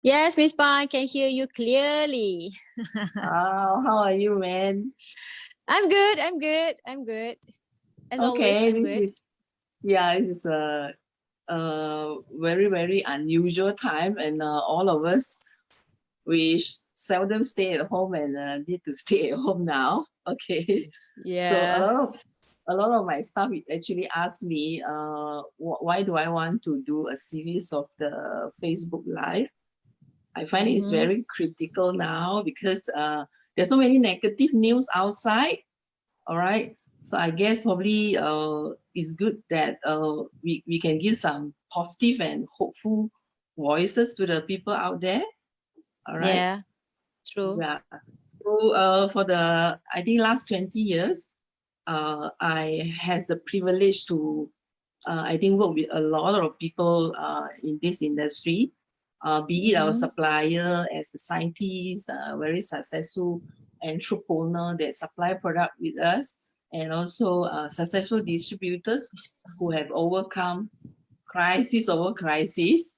Yes, Miss Pai, can hear you clearly. How are you, man? I'm good. I'm good. I'm good. As always, Okay, I'm good. this is a very very unusual time, and all of us we seldom stay at home and need to stay at home now. Okay, so Yeah. a lot of my staff actually ask me, why do I want to do a series of the Facebook Live? I find it's Mm-hmm. very critical now because there's so many negative news outside. All right. So I guess probably it's good that we can give some positive and hopeful voices to the people out there. All right. Yeah. True. Yeah. So for the I think last 20 years, I has the privilege to I think work with a lot of people in this industry, be it our Mm-hmm. supplier as a scientist, very successful entrepreneur that supply product with us, and also successful distributors who have overcome crisis over crisis.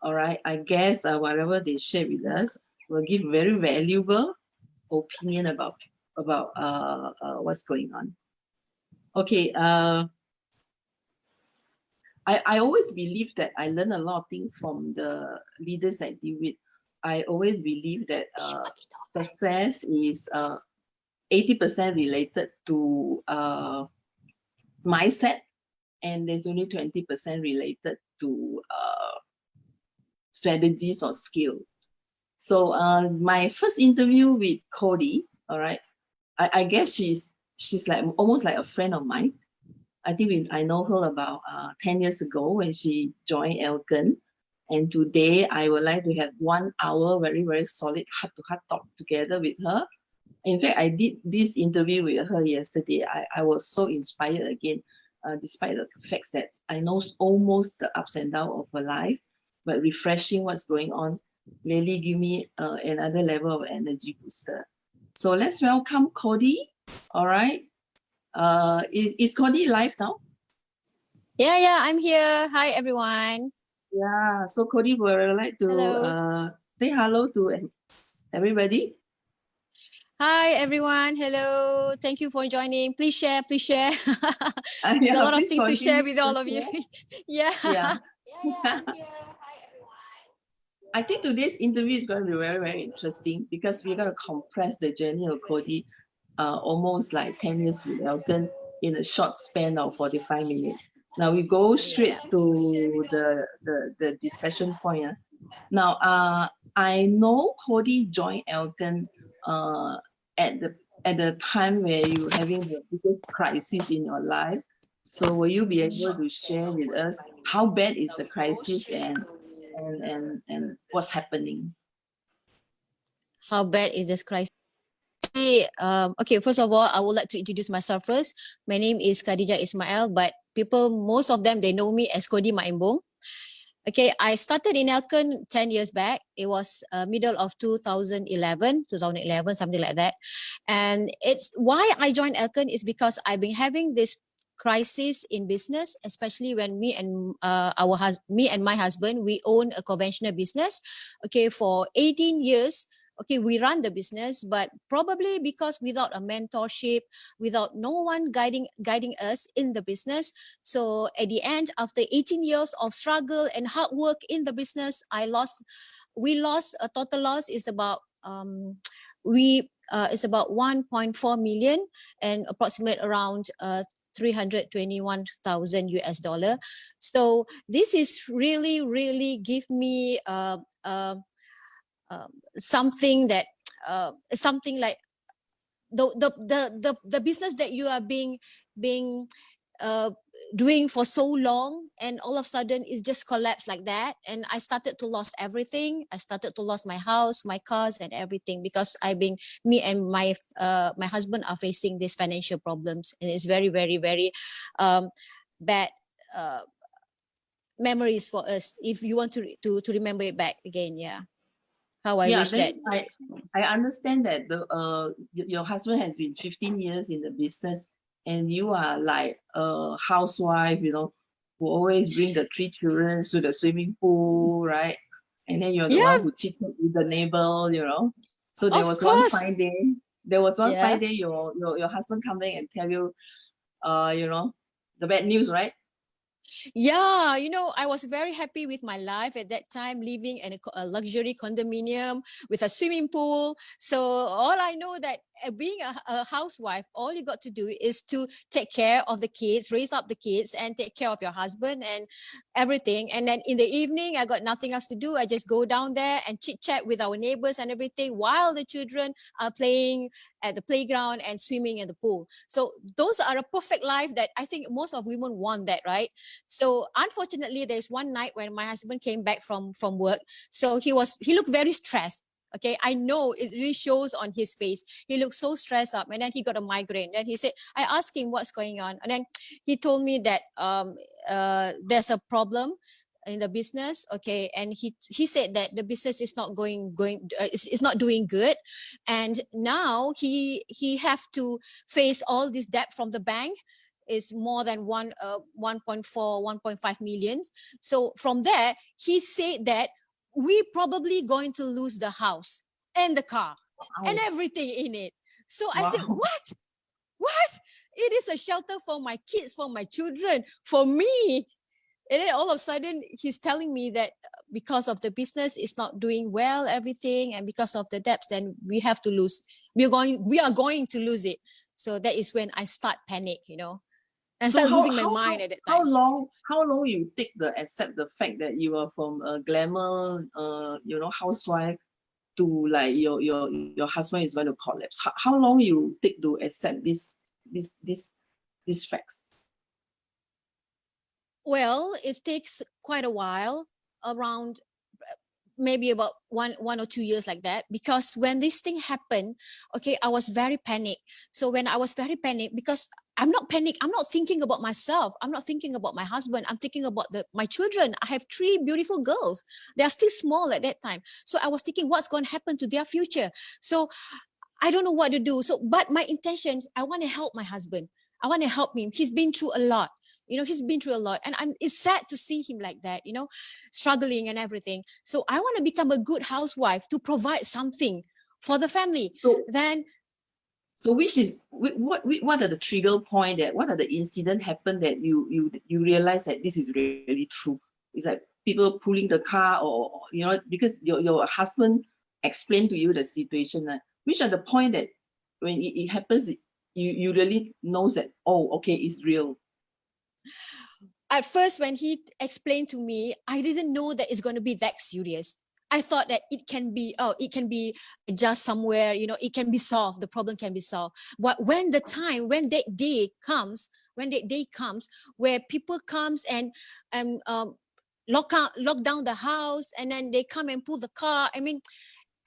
All right, I guess whatever they share with us will give very valuable opinion about what's going on. Okay, I always believe that I learn a lot of things from the leaders I deal with. I always believe that success is 80% related to mindset, and there's only 20% related to strategies or skill. So my first interview with Coddy, all right, I guess she's like almost like a friend of mine. I think I know her about 10 years ago when she joined Elkin. And today I would like to have 1 hour very, very solid heart-to-heart talk together with her. In fact, I did this interview with her yesterday. I was so inspired again, despite the fact that I know almost the ups and downs of her life, but refreshing what's going on really give me another level of energy booster. So let's welcome Coddy. All right. Is Coddy live now? Yeah, yeah, I'm here. Hi, everyone. Yeah, so Coddy would like to Hello. say hello to everybody. Hi, everyone. Hello. Thank you for joining. Please share. Please share. There's a Yeah, lot of please things to share continue with to all of you. share. Yeah. Yeah. Yeah, yeah, I'm here. Hi, everyone. I think today's interview is going to be very, very interesting because we're going to compress the journey of Coddy almost like 10 years with Elgin in a short span of 45 minutes. Now we go Yeah. straight to the discussion point. Now, I know Coddy joined Elgin uh, at the time where you were having the biggest crisis in your life. So will you be able to share with us how bad is the crisis and what's happening? How bad is this crisis? Okay, first of all, I would like to introduce myself first. My name is Khadijah Ismail, but people, most of them, they know me as Coddy Maimbong. Okay, I started in Elkon 10 years back. It was middle of 2011, something like that. And it's why I joined Elkon is because I've been having this crisis in business, especially when me and my husband, we own a conventional business. Okay, for 18 years. Okay, we run the business, but probably because without a mentorship, without no one guiding us in the business, so at the end, after 18 years of struggle and hard work in the business, we lost a total loss is about we is about 1.4 million and approximate around 321,000 US dollar. So this is really give me something that something like the business that you are being uh, doing for so long, and all of a sudden it's just collapsed like that, and I started to lose everything. I started to lose my house, my cars, and everything, because I've been me and my husband are facing these financial problems, and it's very um, bad uh, memories for us if you want to remember it back again. Yeah, how I Yeah, wish that that. means I understand that your husband has been 15 years in the business and you are like a housewife, who always bring the three children to the swimming pool, right? And then you're the one Yeah, who cheated with the neighbor, you know. So there of was one course. fine day. There was one Yeah. fine day. Your husband come back and tell you, you know, the bad news, right? Yeah, you know, I was very happy with my life at that time, living in a luxury condominium with a swimming pool. So all I know that being a housewife, all you got to do is to take care of the kids, raise up the kids, and take care of your husband and everything. And then in the evening, I got nothing else to do. I just go down there and chit chat with our neighbors and everything while the children are playing at the playground and swimming in the pool. So those are a perfect life that I think most of women want that, right? So unfortunately, there's one night when my husband came back from work. So he looked very stressed. Okay, I know it really shows on his face. He looked so stressed up, and then he got a migraine. Then he said, I asked him what's going on, and then he told me that there's a problem in the business. Okay, and he said that the business is not is not doing good, and now he have to face all this debt from the bank is more than 1.4 1.5 millions. So from there he said that we probably going to lose the house and the car and Wow. everything in it. So I said, Wow. what, it is a shelter for my kids, for my children, for me. And then all of a sudden he's telling me that because of the business is not doing well, everything, and because of the debts, then we are going to lose it. So that is when I start panic, you know. I So started losing my mind at that time. how long you take the accept the fact that you are from a glamour you know, housewife to like your husband is going to collapse? How long you take to accept this this these facts? Well, it takes quite a while, around maybe about 1 or 2 years like that, because when this thing happened, okay, I was very panicked. So when I was very panicked, because I'm not panicked, I'm not thinking about myself, I'm not thinking about my husband, I'm thinking about my children. I have three beautiful girls. They are still small at that time, so I was thinking what's going to happen to their future. So I don't know what to do. So, but my intentions, I want to help my husband. I want to help him. He's been through a lot. You know, he's been through a lot. And it's sad to see him like that, you know, struggling and everything. So I want to become a good housewife to provide something for the family. So Then, so which is what are the trigger point, that what are the incident happen that you realize that this is really true? It's like people pulling the car, or you know, because your husband explained to you the situation, right? Which are the point that when it happens, you really knows that, oh, okay, it's real. at first, when he explained to me, I didn't know that it's going to be that serious. I thought that it can be just somewhere, you know, it can be solved, the problem can be solved. But when that day comes where people comes and lock down the house, and then they come and pull the car, I mean,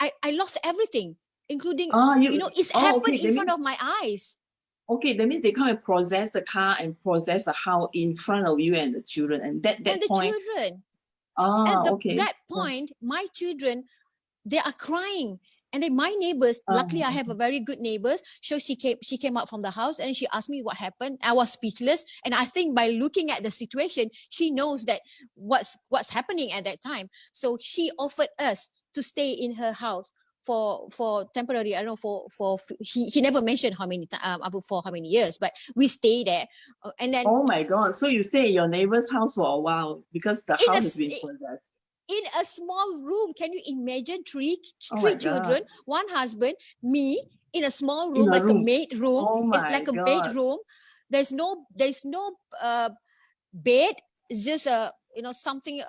I lost everything, including, Ah, you know, it's oh, happened okay, in front of my eyes. that means they come and possess the car and possess the house in front of you and the children, and And that the point. children, at Ah, okay. that point, my children, they are crying. And then my neighbors, luckily I have a very good neighbors. So she came out from the house and she asked me what happened. I was speechless. And I think by looking at the situation, she knows that what's happening at that time. So she offered us to stay in her house for temporary. I don't know, for he never mentioned how many for how many years, but we stay there. And then Oh my God. So you stay in your neighbor's house for a while because the in a house has been possessed. in a small room. Can you imagine Oh three my God. children, one husband, me, in a small In room, a like a room. maid room, Oh my like a maid God. room. There's no bed. It's just a, you know, something,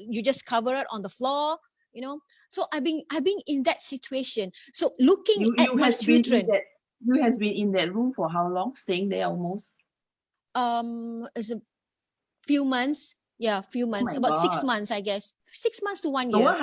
you just cover it on the floor, you know. So I've been in that situation, so looking You at you my has been in children. that you has been in that room for how long? Staying there almost. It's a few months, yeah, few Oh months, my about six God. months I guess, 6 months to one So year.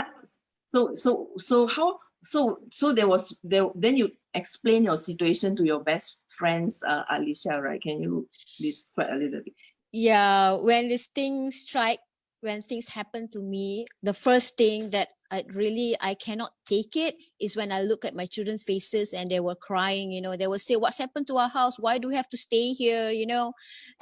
so how so there was there then you explain your situation to your best friends, Alicia, right? Can you describe a little bit? Yeah, when these things strike, when things happen to me, the first thing that I cannot take it is when I look at my children's faces and they were crying, you know, they will say, what's happened to our house? Why do we have to stay here? You know,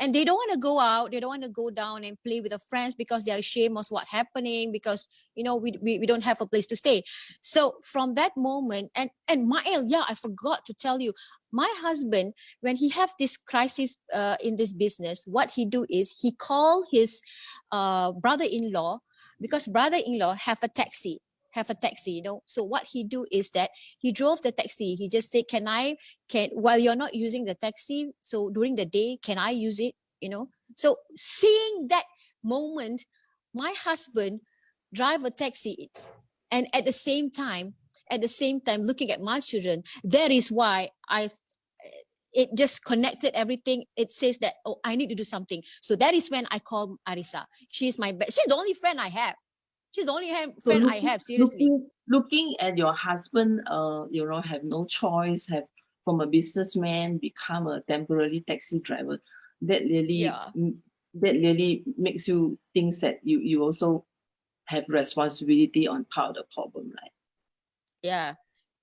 and they don't want to go out. They don't want to go down and play with their friends because they're ashamed of what's happening because, you know, we don't have a place to stay. So from that moment, and Mael, yeah, I forgot to tell you, my husband, when he have this crisis in this business, what he do is he call his brother-in-law, because brother-in-law have a taxi, you know. So what he do is that he drove the taxi. He just said, can while you're not using the taxi, so during the day, can I use it, you know? So seeing that moment, my husband drive a taxi, and at the same time looking at my children, that is why it just connected everything. It says that, oh, I need to do something. So that is when I call Arisa. She's she's the only friend I have. She's the only So friend I have, seriously. looking at your husband, you know, have no choice, have from a businessman become a temporary taxi driver. That really, Yeah, that really makes you think that you also have responsibility on part of the problem, right? yeah.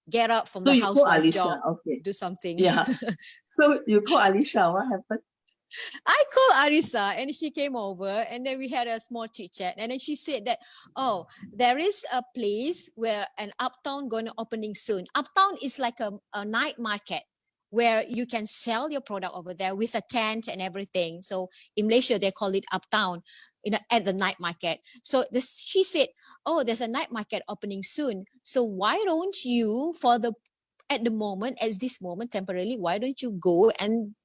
Get out from So the you call housewife's Alicia, job, okay? do something. Yeah. So you call Alicia. What happened? I called Arisa and she came over and then we had a small chit chat. And then she said that, oh, there is a place where an uptown going to opening soon. Uptown is like a night market where you can sell your product over there with a tent and everything. So in Malaysia, they call it uptown at the night market. So she said, oh, there's a night market opening soon. So why don't you, at this moment, temporarily, why don't you go and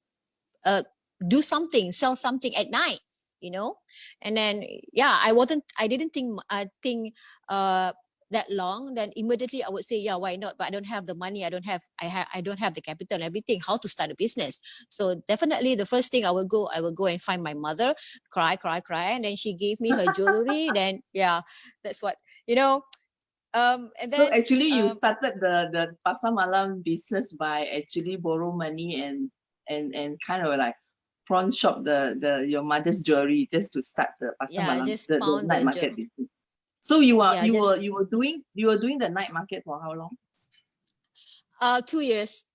uh, do something, sell something at night, you know? And then, yeah, I didn't think uh, that long. Then immediately I would say, yeah, why not? But I don't have the money. I don't have the capital and everything. How to start a business? So definitely the first thing I will go and find my mother, cry. And then she gave me her jewelry. Then, yeah, that's what, you know, and So then, actually, you um, started the pasar malam business by actually borrow money and kind of like pawn shop the your mother's jewelry just to start the pasar yeah, malam, just the found night the, market business. So you are yeah, just you were doing the night market for how long? 2 years,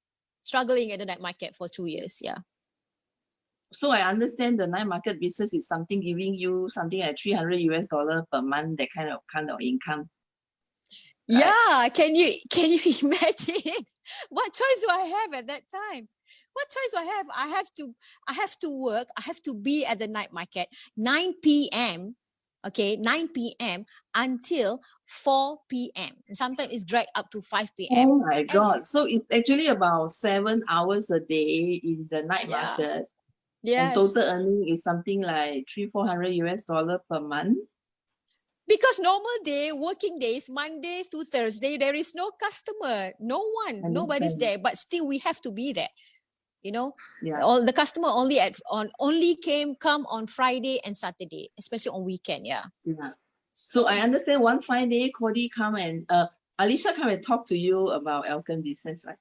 struggling at the night market for 2 years. Yeah. So I understand the night market business is something giving you something like $300 per month, that kind of income, right? Yeah, can you imagine? What choice do I have at that time? What choice do I have? I have to work. I have to be at the night market 9 p.m. Okay, 9 p.m. until 4 p.m. And sometimes it's dragged up to 5 p.m. Oh my And God. So it's actually about 7 hours a day in the night yeah, market, and yes. total earning is something like $300-400 per month. Because normal day, working days, Monday to Thursday, there is no customer, no one, nobody's Understand? there, but still we have to be there. You know, Yeah, all the customer only come on Friday and Saturday, especially on weekend. Yeah. yeah. So I So understand one fine day, Cody come and Alicia come and talk to you about Alcon business, right?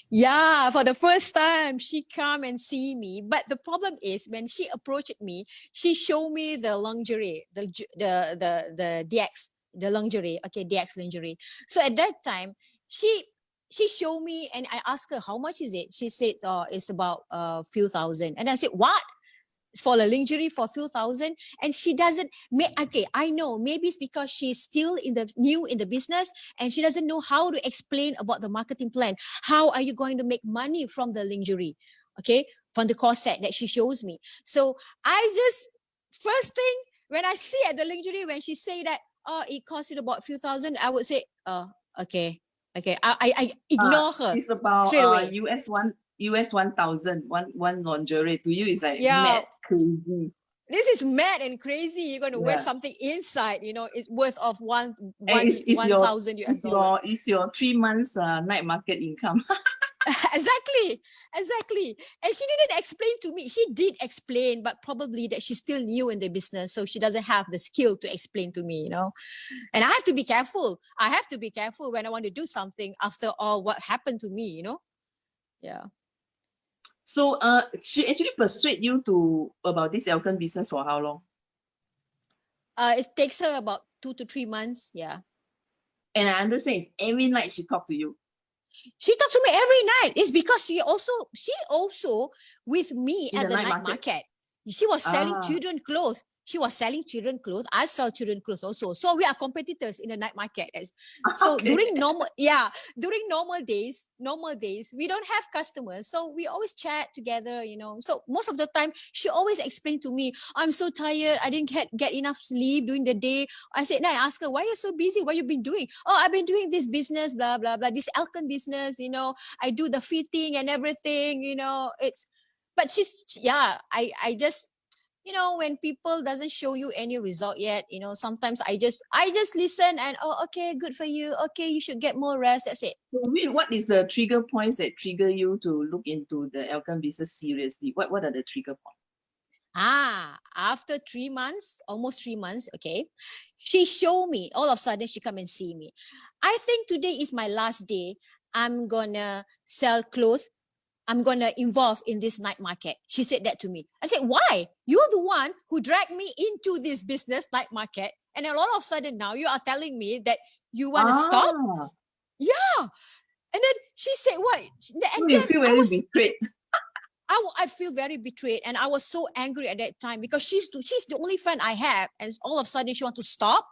yeah, for the first time she come and see me. But the problem is when she approached me, she showed me the lingerie, the DX, the lingerie. Okay, DX lingerie. So at that time, she she showed me and I asked her how much is it. She said, "Oh, it's about a few thousand." And I said, "What? For a lingerie for a few thousand?" And she doesn't okay, I know maybe it's because she's still in the new in the business and she doesn't know how to explain about the marketing plan. How are you going to make money from the lingerie, okay, from the corset that she shows me? So I just, first thing, when I see at the lingerie, when she say that, oh, it costed about a few thousand, I would say, oh, okay, I ignore her It's about straight away. US 1,000 one lingerie. To you, it's like Yeah, mad crazy. this is mad and crazy. You're going to wear Yeah. something inside, you know, it's worth of And it's one your thousand US dollar. it's your 3 months night market income. Exactly, exactly. And she didn't explain to me. She did explain, but probably that she's still new in the business, so she doesn't have the skill to explain to me, you know. And I have to be careful. I have to be careful when I want to do something after all what happened to me, you know. Yeah. So she actually persuade you to about this Alcon business for how long? It takes her about 2 to 3 months. Yeah. And I understand it's every night she talked to you. She talked to me every night. It's because she also with me In at the the night night market. market. She was selling Ah, children clothes. She was selling children clothes. I sell children clothes also. So we are competitors in the night market. So okay. during normal days, we don't have customers. So we always chat together, So most of the time, she always explained to me, I'm so tired. I didn't get enough sleep during the day. I said, I asked her, why are you so busy? What you been doing? Oh, I've been doing this business, blah, blah, blah, this Elkin business, I do the fitting and everything, but I just, when people doesn't show you any result yet, sometimes I just listen and, oh, okay, good for you. Okay, you should get more rest. That's it. So what is the trigger points that trigger you to look into the Elkan business seriously? What are the trigger points? After 3 months, almost 3 months, okay, she showed me, all of a sudden she come and see me. I think today is my last day. I'm gonna sell clothes. I'm gonna involve in this night market. She said that to me. I said, why? You're the one who dragged me into this business night market. And all of a sudden now you are telling me that you want to stop? Ah, Yeah. And then she said, what? so And you then feel very betrayed. I feel very betrayed, and I was so angry at that time because she's the only friend I have, and all of a sudden she wants to stop.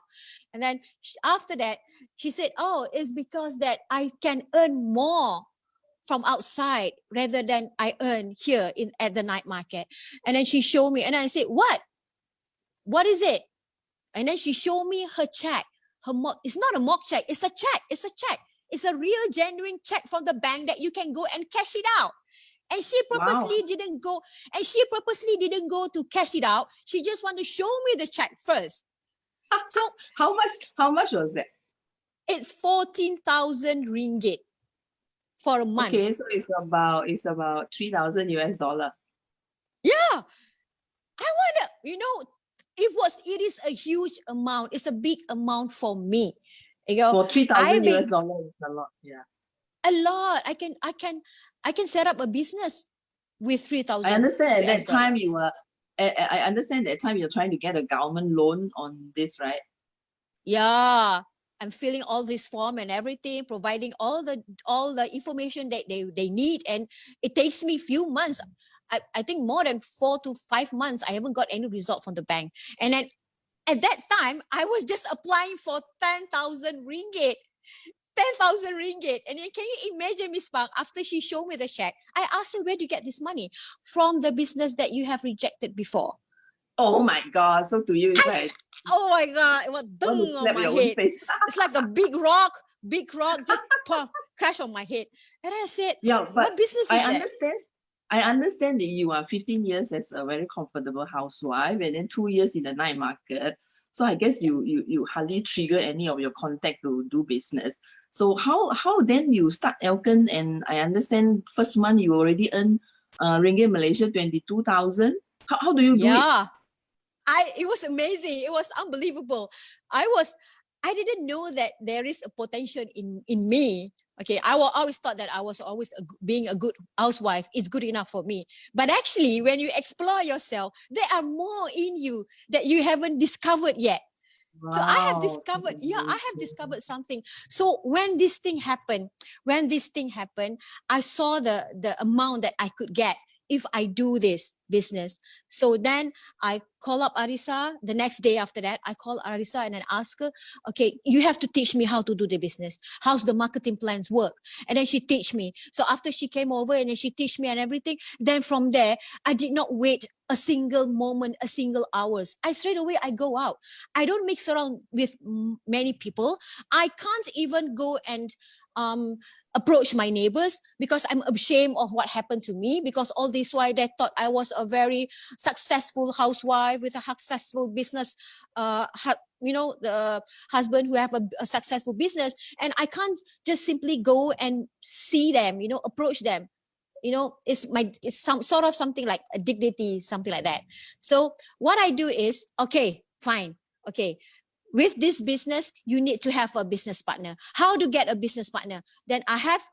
And then after that, she said, "Oh, it's because that I can earn more from outside rather than I earn here at the night market." And then she showed me, and I said, "What? What is it?" And then she showed me her check. It's not a mock check. It's a check. It's a check. It's a real genuine check from the bank that you can go and cash it out. And she Wow. purposely didn't go. And she purposely didn't go to cash it out. She just wanted to show me the check first. So How much was that? it's 14,000 ringgit for a month. Okay, so it's about 3,000 US dollar. Yeah, I wanna, it is a huge amount. It's a big amount for me. For 3,000 I've been US dollar is a lot. Yeah. a lot. I can set up a business with I 3,000 understand at US that dollar. time you were I understand that time you're trying to get a government loan on this, right? Yeah, I'm filling all this form and everything, providing all the information that they need, and it takes me few months. I think more than 4 to 5 months. I haven't got any result from the bank, and then at that time I was just applying for 10,000 ringgit. 10,000 ringgit. And then can you imagine, Miss Pang, after she showed me the check, I asked her, where do you get this money? From the business that you have rejected before. Oh my God. So to you, it's I, like oh my God, it was want to dung on slap my your own head. face. It's like a big rock just puff, crash on my head. And I said, Yeah, but what business I is that? understand. I understand that you are 15 years as a very comfortable housewife and then 2 years in the night market. So I guess you hardly trigger any of your contact to do business. So how then you start Elkin, and I understand first month you already earn ringgit Malaysia 22,000. How do you do it? Yeah. It was amazing. It was unbelievable. I didn't know that there is a potential in me. Okay, always thought that I was always being a good housewife. It's good enough for me. But actually, when you explore yourself, there are more in you that you haven't discovered yet. So Wow, so I have amazing. discovered something. So when this thing happened, I saw the amount that I could get if I do this business. So then I call up Arisa the next day. After that, I call Arisa and then ask her, okay, you have to teach me how to do the business. How's the marketing plans work? And then she teach me. So after she came over and then she teach me and everything, then from there, I did not wait a single moment, a single hours. Straight away, I go out. I don't mix around with many people. I can't even go and um, approach my neighbors because I'm ashamed of what happened to me, because all this while they thought I was a very successful housewife with a successful business, the husband who have a successful business, and I can't just simply go and see them, approach them. It's some sort of something like a dignity, something like that. So what I do is, okay, fine, okay, with this business you need to have a business partner. How to get a business partner? Then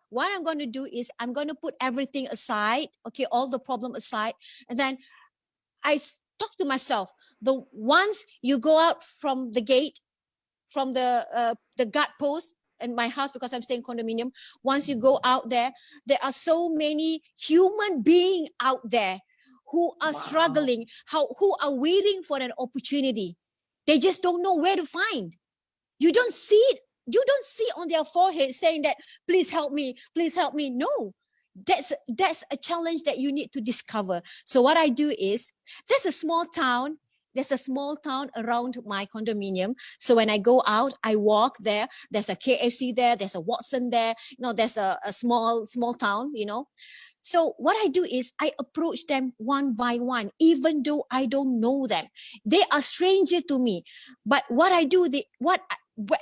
what I'm going to do is I'm going to put everything aside, okay, all the problem aside, and then I talk to myself. The once you go out from the gate, from the guard post in my house, because I'm staying condominium. Once you go out there, there are so many human beings out there who are struggling, who are waiting for an opportunity. They just don't know where to find. You don't see it. You don't see on their forehead saying that, please help me, please help me. No, that's a challenge that you need to discover. So what I do is, there's a small town around my condominium. So when I go out, I walk there. There's a KFC there. There's a Watson there. There's a small town, So what I do is I approach them one by one, even though I don't know them. They are stranger to me. But what I do,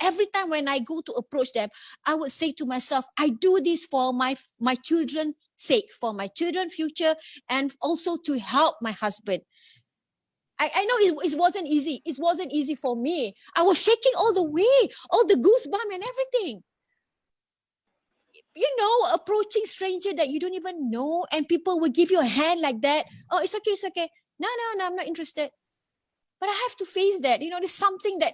every time when I go to approach them, I would say to myself, I do this for my children's sake, for my children's future, and also to help my husband. I know it wasn't easy. It wasn't easy for me. I was shaking all the way, all the goosebumps and everything. Approaching stranger that you don't even know, and people will give you a hand like that. Oh, it's okay, it's okay. No, I'm not interested. But I have to face that. There's something that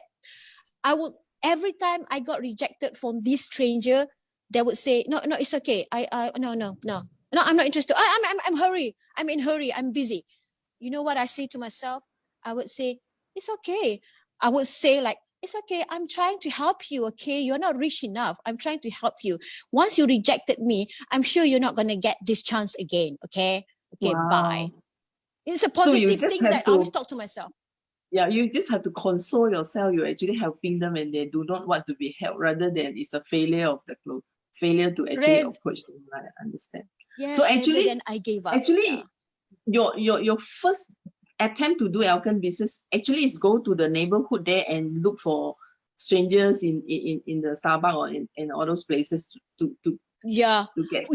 I would, every time I got rejected from this stranger, they would say, no, it's okay. No, I'm not interested. I'm hurry. I'm in hurry. I'm busy. You know what I say to myself? I would say, it's okay. I would say like, it's okay. I'm trying to help you. Okay. You're not rich enough. I'm trying to help you. Once you rejected me, I'm sure you're not going to get this chance again. Okay. Okay. Wow. Bye. It's a So you positive just thing have that I to, always talk to myself. yeah, you just have to console yourself. You're actually helping them, and they do not want to be helped, rather than it's a failure of the failure to actually approach them. Right? I understand. Yes, So actually, then I gave up. actually, your first attempt to do Alcan business actually is go to the neighborhood there and look for strangers in the Starbucks or in all those places to get.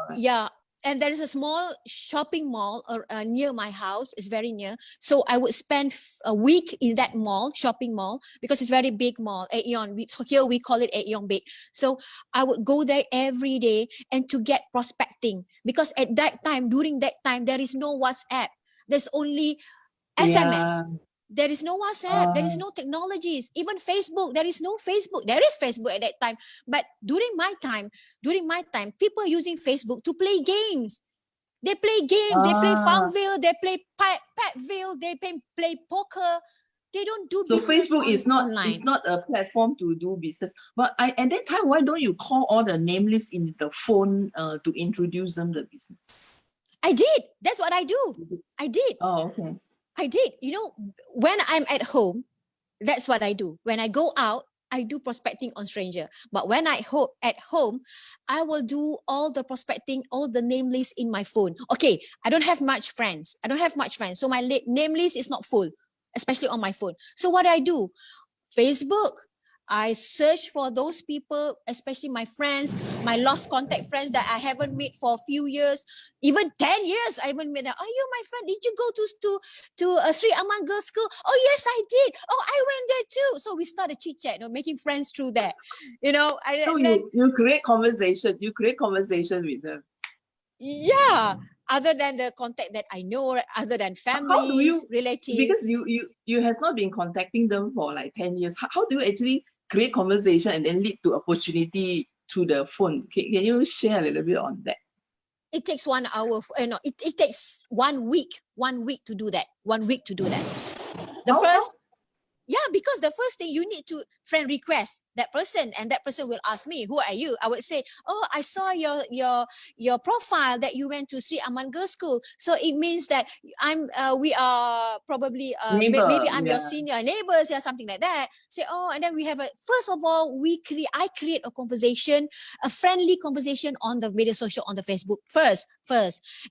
Yeah. And there is a small shopping mall near my house. It's very near. So I would spend a week in that shopping mall, because it's very big mall, Aeon. Here we call it Aeon Big. So I would go there every day and to get prospecting, because during that time, there is no WhatsApp. There's only SMS. Yeah. There is no WhatsApp. There is no technologies. Even Facebook, there is no Facebook. There is Facebook at that time. But during my time, people are using Facebook to play games. They play games. They play Farmville. They play Petville. They play poker. They don't do so business Facebook is not online. It's not a platform to do business. But at that time, why don't you call all the name lists in the phone to introduce them the business? I did. That's what I do. I did. Oh, okay. I did. When I'm at home, that's what I do. When I go out, I do prospecting on stranger. But when at home, I will do all the prospecting, all the name list in my phone. Okay, I don't have much friends. So my name list is not full, especially on my phone. So what I do, Facebook, I search for those people, especially my friends, my lost contact friends that I haven't met for a few years, even 10 years. I haven't met them. Are you my friend? Did you go to Sri Aman Girls School? Oh, yes, I did. Oh, I went there too. So we start a chit chat, making friends through that. So you create conversation. You create conversation with them. Yeah. Other than the contact that I know, other than families, relatives. Because you has not been contacting them for like 10 years. How do you actually create conversation and then lead to opportunity through the phone? Can you share a little bit on that? It takes 1 hour. It takes 1 week. 1 week to do that. 1 week to do that. Yeah, because the first thing, you need to friend request that person, and that person will ask me, who are you? I would say, oh, I saw your profile that you went to Sri Aman Girls School. So it means that we are probably maybe I'm your senior neighbors or something like that. Say, oh, and then we have first of all, I create a conversation, a friendly conversation on the media social, on the Facebook first.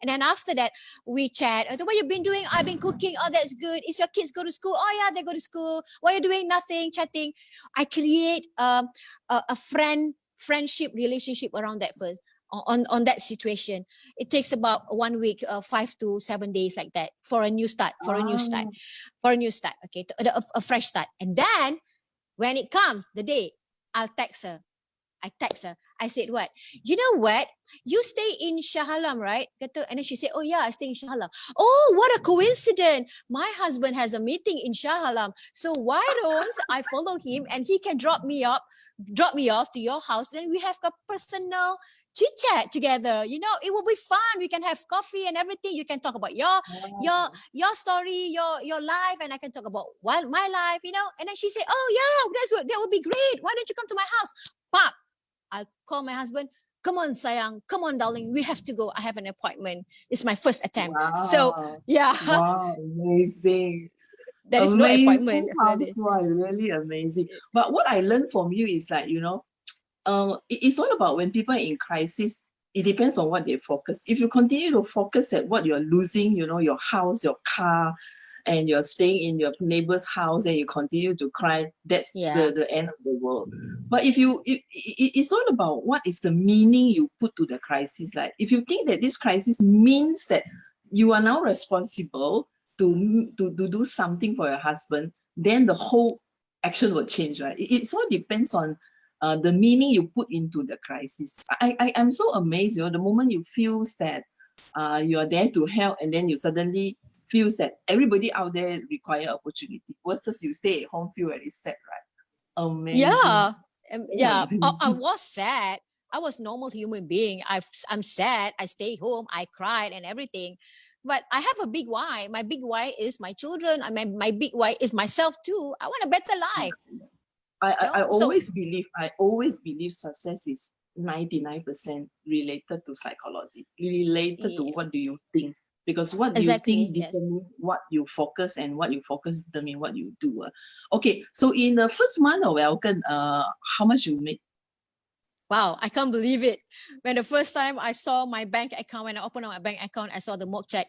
And then after that, we chat. What you've been doing? I've been cooking. Oh, that's good. Is your kids go to school? Oh, yeah, they go to school. What are you doing? Nothing, chatting. I create a friendship relationship around that first, on that situation. It takes about 1 week, 5 to 7 days like that, for a new start, okay, a fresh start. And then when it comes the day, I'll text her. I text her. I said, what? You know what? You stay in Shah Alam, right? And then she said, oh yeah, I stay in Shah Alam. Oh, what a coincidence. My husband has a meeting in Shah Alam. So why don't I follow him and he can drop me off to your house. Then we have a personal chit chat together. You know, it will be fun. We can have coffee and everything. You can talk about your story, your life, and I can talk about my life, you know. And then she said, oh yeah, that would be great. Why don't you come to my house? Pop, I call my husband. Come on, sayang. Come on, darling. We have to go. I have an appointment. It's my first attempt. So Wow. yeah, Wow, amazing. there is no Amazing appointment. housewife, really amazing. But what I learned from you is like, you know, it's all about when people are in crisis, it depends on what they focus. If you continue to focus at what you're losing, you know, your house, your car, and you're staying in your neighbor's house and you continue to cry, that's the end of the world. But if you, it's all about what is the meaning you put to the crisis. Like if you think that this crisis means that you are now responsible to do something for your husband, then the whole action will change, right? It all depends on the meaning you put into the crisis. I'm so amazed, you know, the moment you feel that you are there to help and then you suddenly feels that everybody out there require opportunity versus you stay at home, feel very sad, right? Amazing. Yeah, yeah. I Amazing. was sad. I was normal human being. I'm sad. I stay home. I cried and everything. But I have a big why. My big why is my children. My big why is myself too. I want a better life. I So always believe success is 99% related to psychology, related to what do you think. Because what you think exactly, yes. determine what you focus, and what you focus determine what you do. Okay, so in the first month of Welcome, how much you make? Wow, I can't believe it. When the first time I saw my bank account, when I opened up my bank account, I saw the mock check.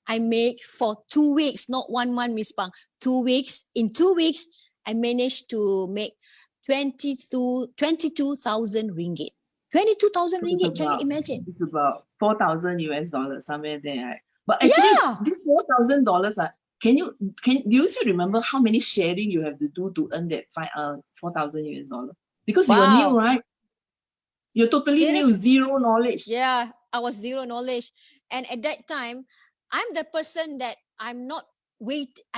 I make for 2 weeks, not 1 month, Miss Pang. 2 weeks. In 2 weeks, I managed to make 22,000 ringgit. 22,000 So ringgit. Can you imagine? it's about $4,000 US, somewhere there, right? But actually, Yeah. this $4,000, do you still remember how many sharing you have to do to earn that $4,000 US? Because you are new, Wow. right? You're totally new, Serious? zero knowledge. Yeah, I was zero knowledge. And at that time, I'm the person that I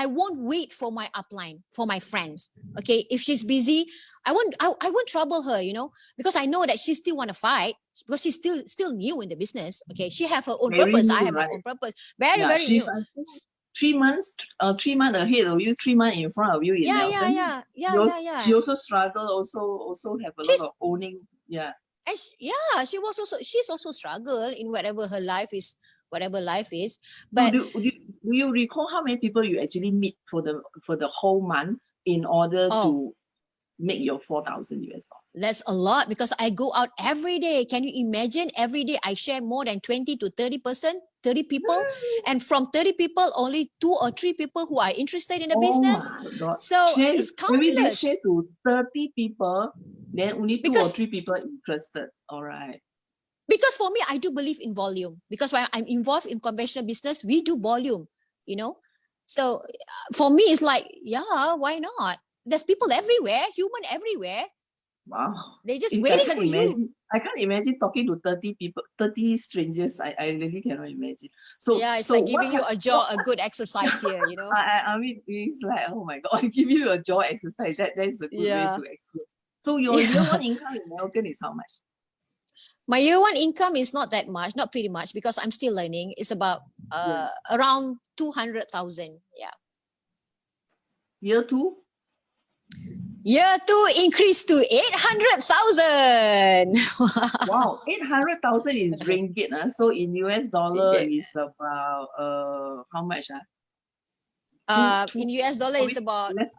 won't wait for my upline, for my friends. Okay. If she's busy, I won't trouble her, you know, because I know that she still want to fight because she's still new in the business. Okay. She have her own Very purpose. I new, have my right? own purpose. Very, Yeah, very she's new. I think 3 months ahead of you, 3 months in front of you in Melbourne. She Yeah. also struggle, also have a lot She's of owning. Yeah. and she's also struggle in whatever her life is, whatever life is. So But do you recall how many people you actually meet for the whole month in order oh, to make your $4,000 US? that's a lot because I go out every day. Can you imagine? Every day I share more than 20 to 30 people. And from 30 people, only 2 or 3 people who are interested in the Oh business. my God. So Share it's every day, countless share to 30 people, then only 2 or because 3 people interested. All right. for me, I do believe in volume because when I'm involved in conventional business, we do volume, you know. So for me, it's like, yeah, why not? There's people everywhere, human everywhere. Wow. They're just I waiting can't for you. imagine. I can't imagine talking to 30 people, 30 strangers. I really cannot imagine. So Yeah, it's so like what giving you what a good exercise here, you know. I mean, it's like, oh my God, give you a jaw exercise. That's a good way Yeah. to explain. So your year Yeah. one income in Melbourne is how much? My year one income is not that much, not pretty much, because I'm still learning. It's about Yeah. around 200,000. Yeah. Year two? Year two increased to 800,000. Wow, 800,000 is ringgit. So in US dollar Yeah. is about how much? Two In US dollar is probably about less,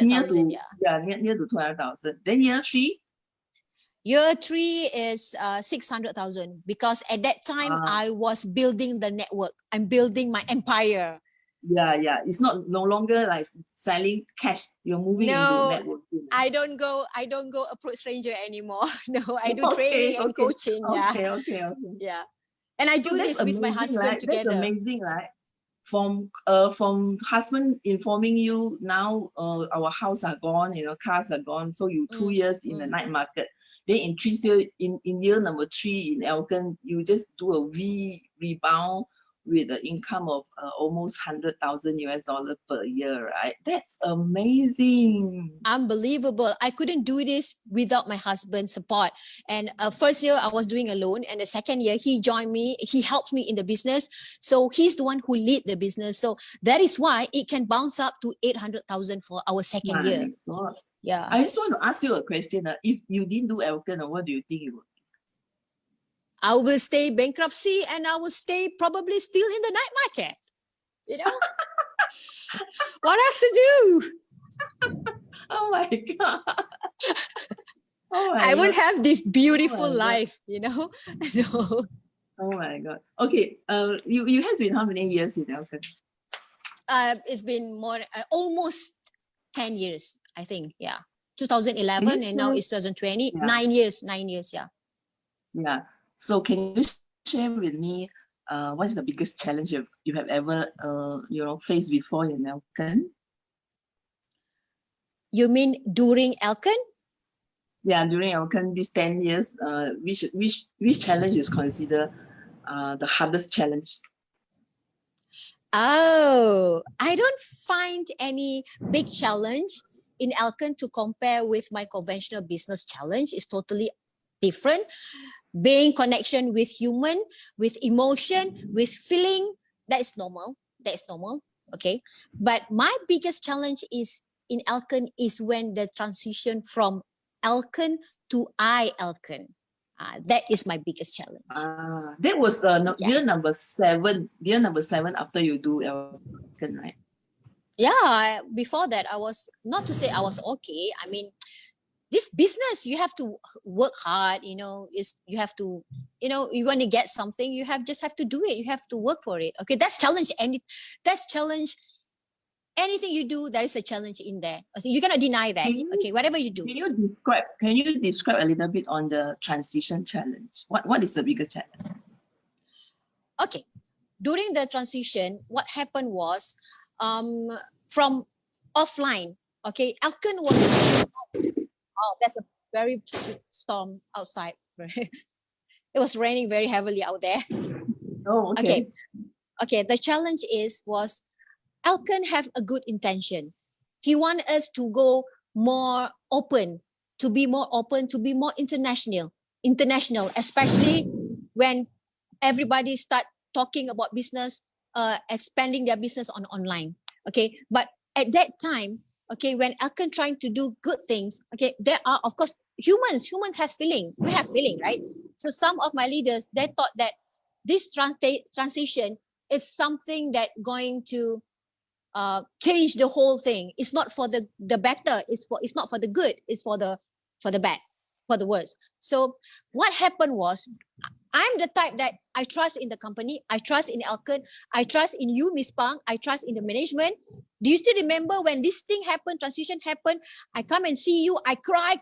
near 200,000. to, Yeah. yeah, near to 200,000. Then year three? Year three is 600,000 because at that time I was building the network. I'm building my empire. Yeah. It's no longer like selling cash. You're moving into No, networking. I don't go approach stranger anymore. No, I do Okay, training and okay, coaching. Yeah. okay. Yeah. And I So do that's this with my amazing, husband right? That's together. amazing, right? From husband informing you now, our house are gone, cars are gone. So you 2 years in the night market. Then in year number 3 in Elkin, you just do a rebound with an income of almost 100,000 US dollar per year, right? That's amazing. Unbelievable. I couldn't do this without my husband's support. And first year I was doing alone, and the second year he joined me. He helped me in the business. So he's the one who lead the business. So that is why it can bounce up to 800,000 for our second year. My God. Yeah. I just want to ask you a question. If you didn't do Elkin, what do you think you would? I will stay bankruptcy, and I will stay probably still in the night market. You know, what else to do? Oh my God. Oh my I God. won't have this beautiful God. life, you know. No. Oh my God. Okay. You has been how many years in Elkin? It's been more almost 10 years, I think. Yeah. 2011 and now it's 2020. Yeah. 9 years. 9 years. Yeah. Yeah. So can you share with me what's the biggest challenge you have ever faced before in Elkin? You mean during Elkin? Yeah, during Elkin, these 10 years, which challenge is considered the hardest challenge? Oh, I don't find any big challenge in Elkin to compare with my conventional business challenge. It's totally different. Being connection with human, with emotion, with feeling, that is normal. That is normal. Okay. But my biggest challenge is in Elkin is when the transition from Elkin to Elkin. That is my biggest challenge. That was year number 7. Year number 7 after you do Elkin, right? Yeah. Before that, I was not to say I was okay. I mean, this business, you have to work hard. You know, you have to, you want to get something, you just have to do it. You have to work for it. Okay, that's challenge, and that's challenge. Anything you do, there is a challenge in there. So you cannot deny that. Okay, whatever you do. Can you describe a little bit on the transition challenge? What is the biggest challenge? Okay, during the transition, what happened was, from offline. Okay, Elkin was. Oh, there's a very big storm outside. It was raining very heavily out there. Oh, okay. Okay. The challenge was Elkin have a good intention. He want us to go more open, to be more open, to be more international, especially when everybody start talking about business, expanding their business on online. Okay, but at that time, okay, when Elkin trying to do good things, okay, there are of course humans have feeling. We have feeling, right? So some of my leaders, they thought that this transition is something that going to change the whole thing. It's not for the better. It's not for the good. It's for the bad, for the worse. So what happened was, I'm the type that I trust in the company. I trust in Elkin. I trust in you, Miss Pang. I trust in the management. Do you still remember when this thing happened, transition happened? I come and see you. I cry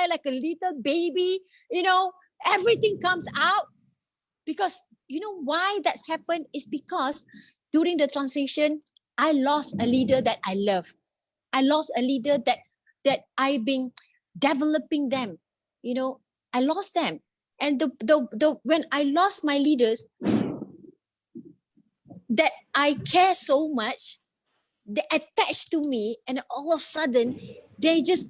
like a little baby. You know, everything comes out because you know why that's happened is because during the transition, I lost a leader that I love. I lost a leader that I've been developing them. You know, I lost them. And the when I lost my leaders that I care so much, they attached to me, and all of a sudden they just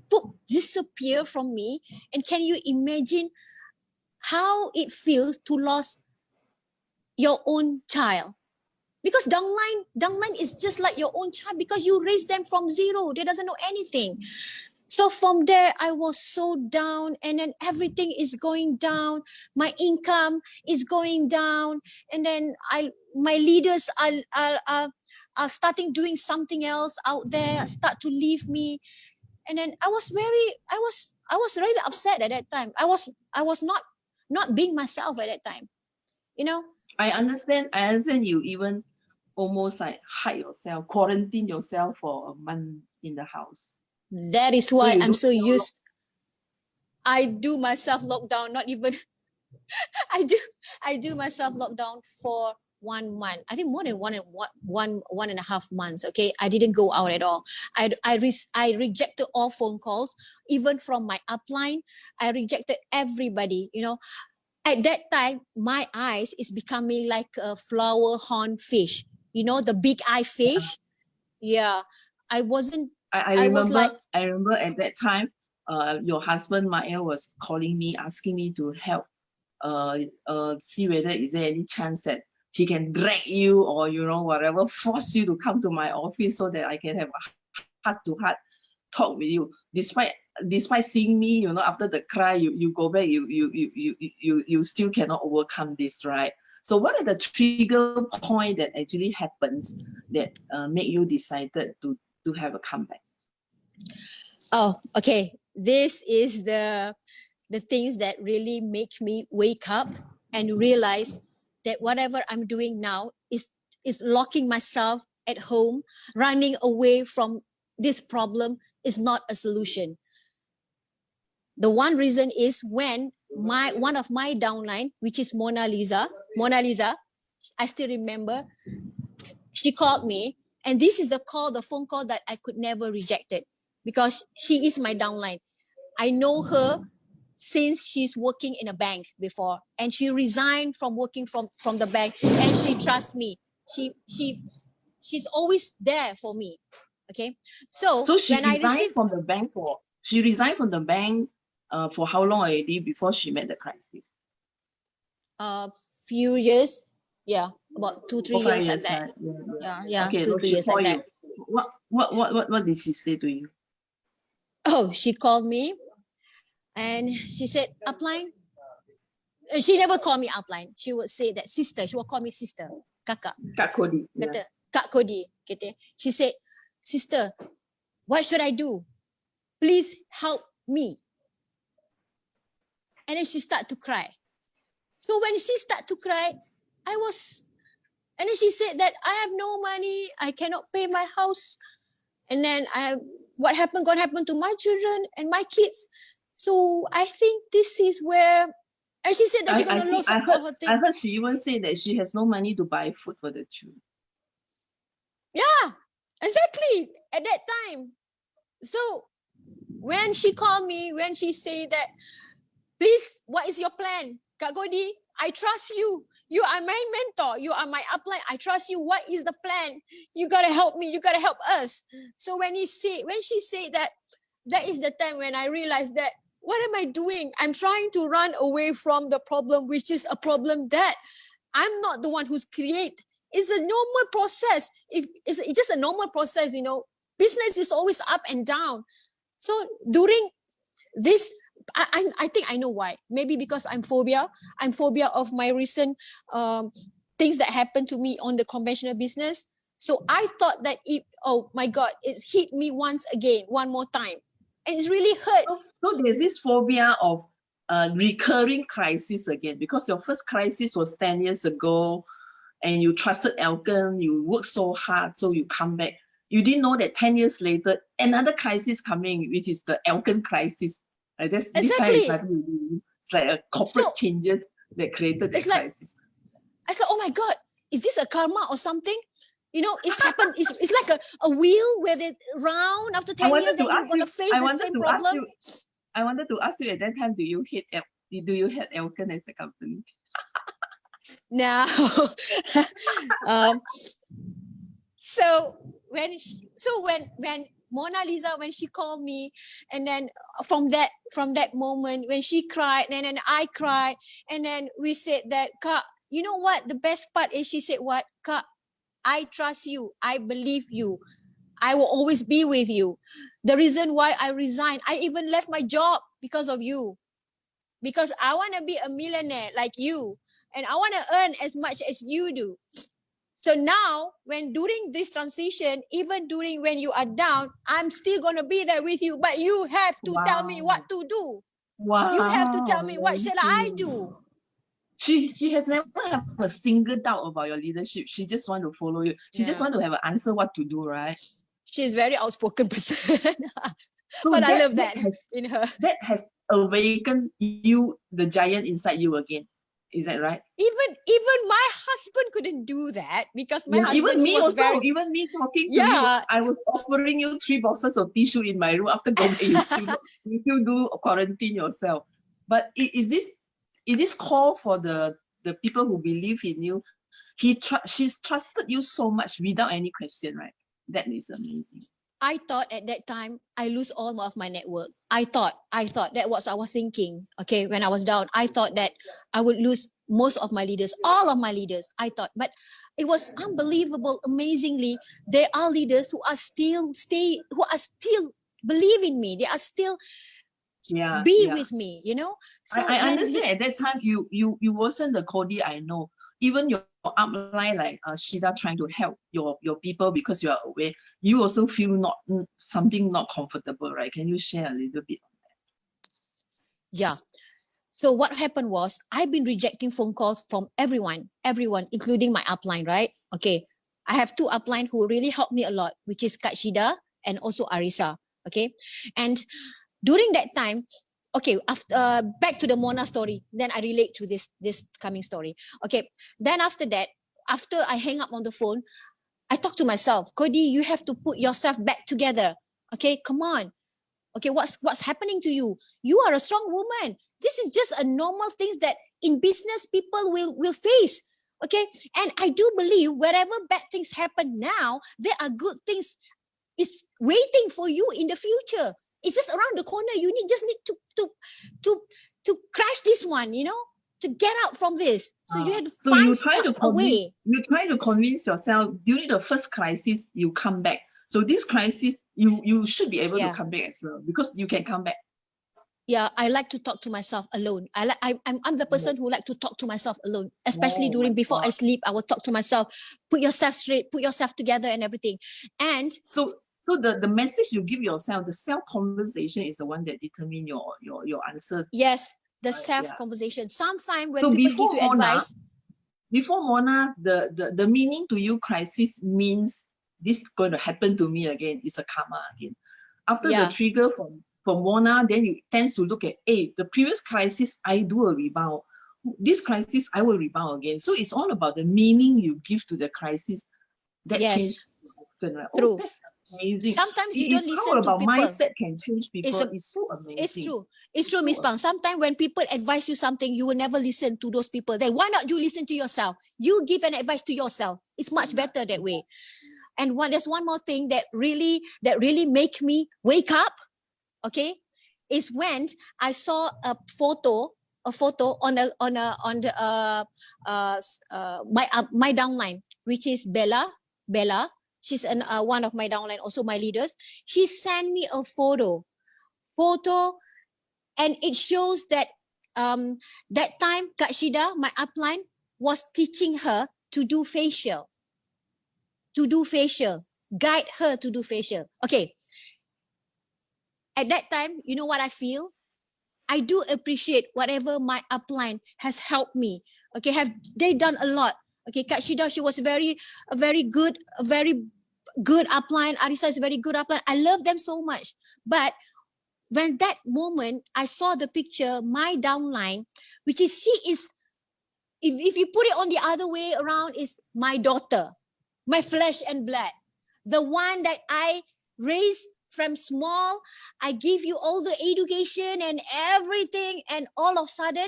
disappear from me. And can you imagine how it feels to lose your own child? Because downline is just like your own child because you raise them from zero. They doesn't know anything. So from there, I was so down, and then everything is going down. My income is going down, and then my leaders are starting doing something else out there, start to leave me, and then I was really upset at that time. I was not being myself at that time, you know. I understand you even almost like hide yourself, quarantine yourself for a month in the house. That is why I'm so used. I do myself lockdown, not even I do myself lockdown for 1 month. I think more than one and a half months. Okay, I didn't go out at all. I rejected all phone calls, even from my upline. I rejected everybody. You know, at that time, my eyes is becoming like a flower horn fish. You know, the big eye fish. Yeah, I wasn't. I I was like, remember at that time, your husband Mael was calling me, asking me to help, see whether is there any chance that he can drag you or whatever, force you to come to my office so that I can have a heart-to-heart talk with you. Despite seeing me, after the cry, you go back, you still cannot overcome this, right? So what are the trigger point that actually happens that make you decided to have a comeback? oh, okay. This is the things that really make me wake up and realize that whatever I'm doing now is locking myself at home, running away from this problem is not a solution. The one reason is when one of my downline, which is Mona Lisa, I still remember, she called me, and this is the phone call that I could never reject it, because she is my downline. I know her since she's working in a bank before, and she resigned from working from the bank, and she trusts me. She's always there for me. Okay, so she when I received from the bank for how long already before she met the crisis? a few years, yeah, about 2-3 years like that. Right? Yeah, okay, 2-3 years like that. What did she say to you? Oh, she called me and she said, upline. She never called me upline. She would say that sister. She would call me sister, kakak. Kak Coddy. Kata, Kak Coddy. Kata. She said, sister, what should I do? Please help me. And then she started to cry. So when she started to cry, and then she said that I have no money, I cannot pay my house. And then what happened gonna happen to my children and my kids. So I think this is where, and she said that she's gonna lose all her things. I heard she even said that she has no money to buy food for the children. Yeah, exactly. At that time. So when she called me, when she said that, please, what is your plan? Kak Coddy, I trust you. You are my mentor. You are my upline. I trust you. What is the plan? You gotta help me. You gotta help us. So when she said that, that is the time when I realized that, what am I doing? I'm trying to run away from the problem, which is a problem that I'm not the one who's create. It's a normal process. It's just a normal process, business is always up and down. So during this, I think I know why. Maybe because I'm phobia of my recent things that happened to me on the conventional business. So I thought that oh my God, it's hit me one more time. And it's really hurt. So there's this phobia of recurring crisis again, because your first crisis was 10 years ago and you trusted Elkin, you worked so hard, so you come back. You didn't know that 10 years later, another crisis coming, which is the Elkin crisis. This time is nothing. It's like a corporate changes that created that crisis. I said, oh my God, is this a karma or something? It's happened. It's like a wheel where they round after 10 years, then you're going to face the same problem. I wanted to ask you at that time, do you hate Elkin as a company? No. So when Mona Lisa, when she called me, and then from that moment when she cried, and then I cried, and then we said that, Kak, you know what? The best part is, she said, what? Kak, I trust you. I believe you. I will always be with you. The reason why I resigned, I even left my job because of you. Because I want to be a millionaire like you. And I want to earn as much as you do. So now, during this transition, even during when you are down, I'm still going to be there with you. But you have to tell me what to do. Wow. You have to tell me what shall I do. She has never had a single doubt about your leadership. She just want to follow you. She just want to have an answer what to do, right? She's a very outspoken person. But I love that in her. That has awakened you, the giant inside you again. Is that right? Even my husband couldn't do that because my husband Even me was also, very, even me talking to you, I was offering you 3 boxes of tissue in my room after going, you still do quarantine yourself. But is this call for the people who believe in you? She's trusted you so much without any question, right? That is amazing. I thought at that time I lose all of my network. I thought that was I was thinking. Okay, when I was down, I thought that I would lose most of my leaders, all of my leaders. I thought, but it was unbelievable. Amazingly, there are leaders who are still believe in me. They are still be with me. You know. So I understand at that time you wasn't the Coddy I know. Even your upline like Shida trying to help your people because you are away, you also feel something not comfortable, right? Can you share a little bit on that? Yeah. So what happened was I've been rejecting phone calls from everyone, including my upline, right? Okay. I have 2 upline who really helped me a lot, which is Kak Shida and also Arisa. Okay. And during that time, okay, after back to the Mona story, then I relate to this coming story. Okay. Then after that, after I hang up on the phone, I talk to myself, Coddy, you have to put yourself back together. Okay, come on. Okay, what's happening to you? You are a strong woman. This is just a normal things that in business people will face. Okay, and I do believe wherever bad things happen now, there are good things is waiting for you in the future. It's just around the corner. You just need to crash this one, you know, to get out from this. So you have to So find you try to a way. you try to convince yourself during the first crisis you come back. So this crisis you should be able to come back as well because you can come back. Yeah, I like to talk to myself alone. I'm the person who like to talk to myself alone, especially before I sleep. I will talk to myself. Put yourself straight, put yourself together, and everything. And so the message you give yourself, the self conversation is the one that determine your answer. Yes, the self conversation. Sometimes when so people give you advice, before Mona, the meaning to you crisis means this is going to happen to me again. It's a karma again. After the trigger from Mona, then you tend to look at, hey, the previous crisis, I do a rebound. This crisis, I will rebound again. So it's all about the meaning you give to the crisis that changes often, right? True. Oh, that's amazing. Sometimes you don't listen how about to people. mindset can change people. It's so amazing. It's true, Miss Pang. Sometimes when people advise you something, you will never listen to those people. Then why not you listen to yourself? You give an advice to yourself. It's much better that way. And there's one more thing that really make me wake up. Okay, is when I saw a photo on the my downline, which is Bella. She's one of my downline, also my leaders. She sent me a photo, and it shows that that time Kak Shida, my upline, was teaching her to do facial, guide her to do facial. Okay. At that time, you know what I feel? I do appreciate whatever my upline has helped me. Okay, have they done a lot? Okay, Kak Shida, she was a very good upline. Arisa is a very good upline. I love them so much. But when that moment I saw the picture, my downline, which is she is, if you put it on the other way around, is my daughter, my flesh and blood, the one that I raised from small. I give you all the education and everything, and all of a sudden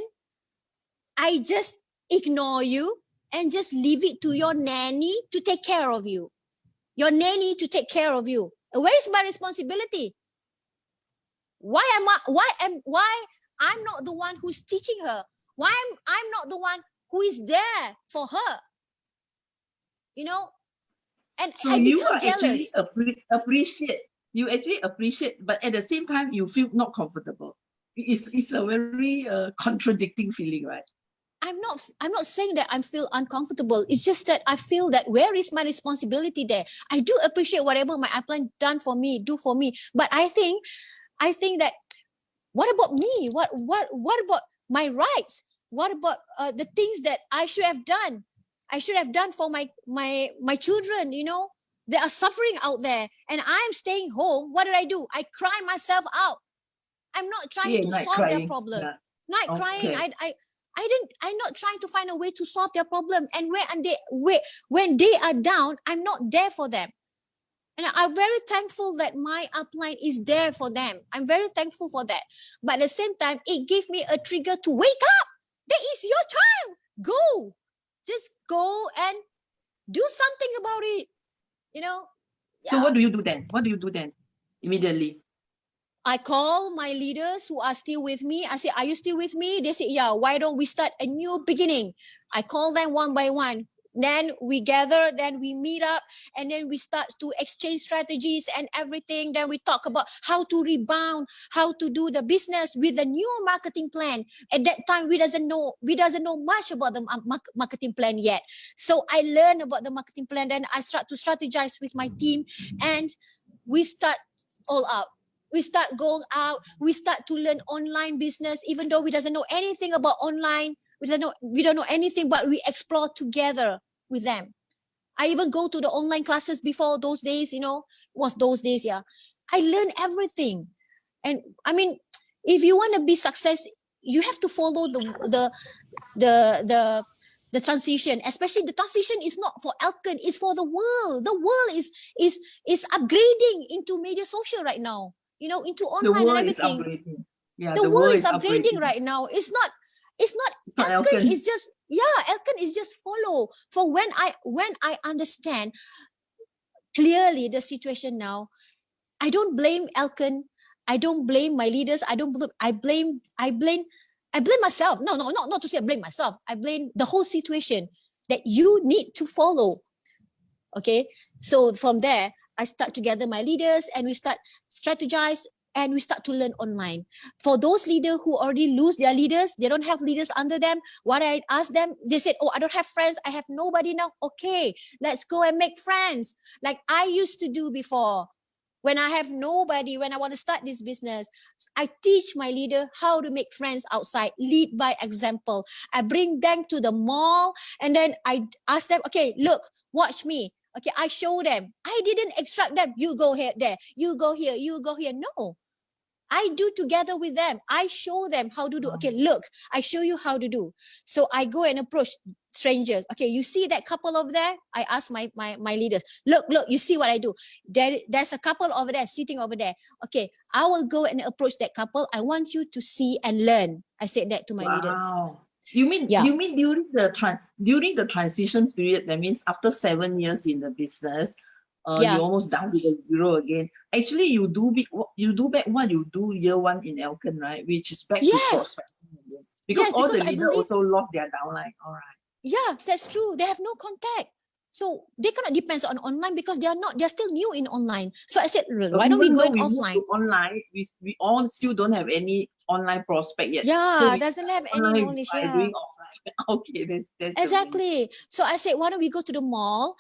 I just ignore you and just leave it to your nanny to take care of you. Your nanny to take care of you. Where is my responsibility? Why I'm not the one who's teaching her? Why I'm not the one who is there for her? You know? And so I you become are jealous. actually appreciate, but at the same time you feel not comfortable. It's a very contradicting feeling, right? I'm not saying that I feel uncomfortable. It's just that I feel that where is my responsibility there? I do appreciate whatever my upline do for me. But I think that what about me? What about my rights? What about the things that I should have done? I should have done for my children, you know? They are suffering out there and I'm staying home. What did I do? I cry myself out. I'm not trying to solve their problem. Night crying. I'm not trying to find a way to solve their problem. And when they are down, I'm not there for them. And I'm very thankful that my upline is there for them. I'm very thankful for that. But at the same time, it gave me a trigger to wake up. That is your child. Go. Just go and do something about it. So what do you do then? What do you do then? Immediately. I call my leaders who are still with me. I say, are you still with me? They say, yeah, why don't we start a new beginning? I call them one by one. Then we gather, then we meet up, and then we start to exchange strategies and everything. Then we talk about how to rebound, how to do the business with a new marketing plan. At that time, we doesn't know much about the marketing plan yet. So I learn about the marketing plan. Then I start to strategize with my team, and we start all out. We start going out. We start to learn online business, even though we doesn't know anything about online. We don't know anything, but we explore together with them. I even go to the online classes before those days, was those days, yeah. I learned everything. And I mean, if you want to be success, you have to follow the transition. Especially the transition is not for Elkin, it's for the world. The world is upgrading into media social right now, into online and everything. The world is upgrading. Yeah, the world is upgrading right now. It's not Elkin. It's just Elkin is just follow. For when I understand clearly the situation now, I don't blame Elkin. I don't blame my leaders. I blame myself. No, not to say I blame myself. I blame the whole situation that you need to follow. Okay, so from there I start to gather my leaders, and we start strategize. And we start to learn online. For those leaders who already lose their leaders, they don't have leaders under them. What I asked them, they said, oh, I don't have friends. I have nobody now. Okay, let's go and make friends. Like I used to do before. When I have nobody, when I want to start this business, I teach my leader how to make friends outside, lead by example. I bring them to the mall, and then I ask them, okay, look, watch me. Okay, I show them. I didn't instruct them. You go here, there. You go here. You go here. No. I do together with them. I show them how to do. Okay, look, I show you how to do. So I go and approach strangers. Okay, you see that couple over there? I ask my leaders, look, you see what I do? There's a couple over there, sitting over there. Okay, I will go and approach that couple. I want you to see and learn. I said that to my leaders. You mean during the transition period, that means after 7 years in the business, you're almost down to the zero again. Actually, you do back what you do year one in Elkin, right? Which is back to prospecting again. Because all the leaders also lost their downline. All right. Yeah, that's true. They have no contact. So they cannot depend on online because they're still new in online. So I said, why don't we go offline? Online, we all still don't have any online prospect yet. Yeah, so doesn't have any knowledge. Doing offline. Okay, that's exactly. So I said, why don't we go to the mall?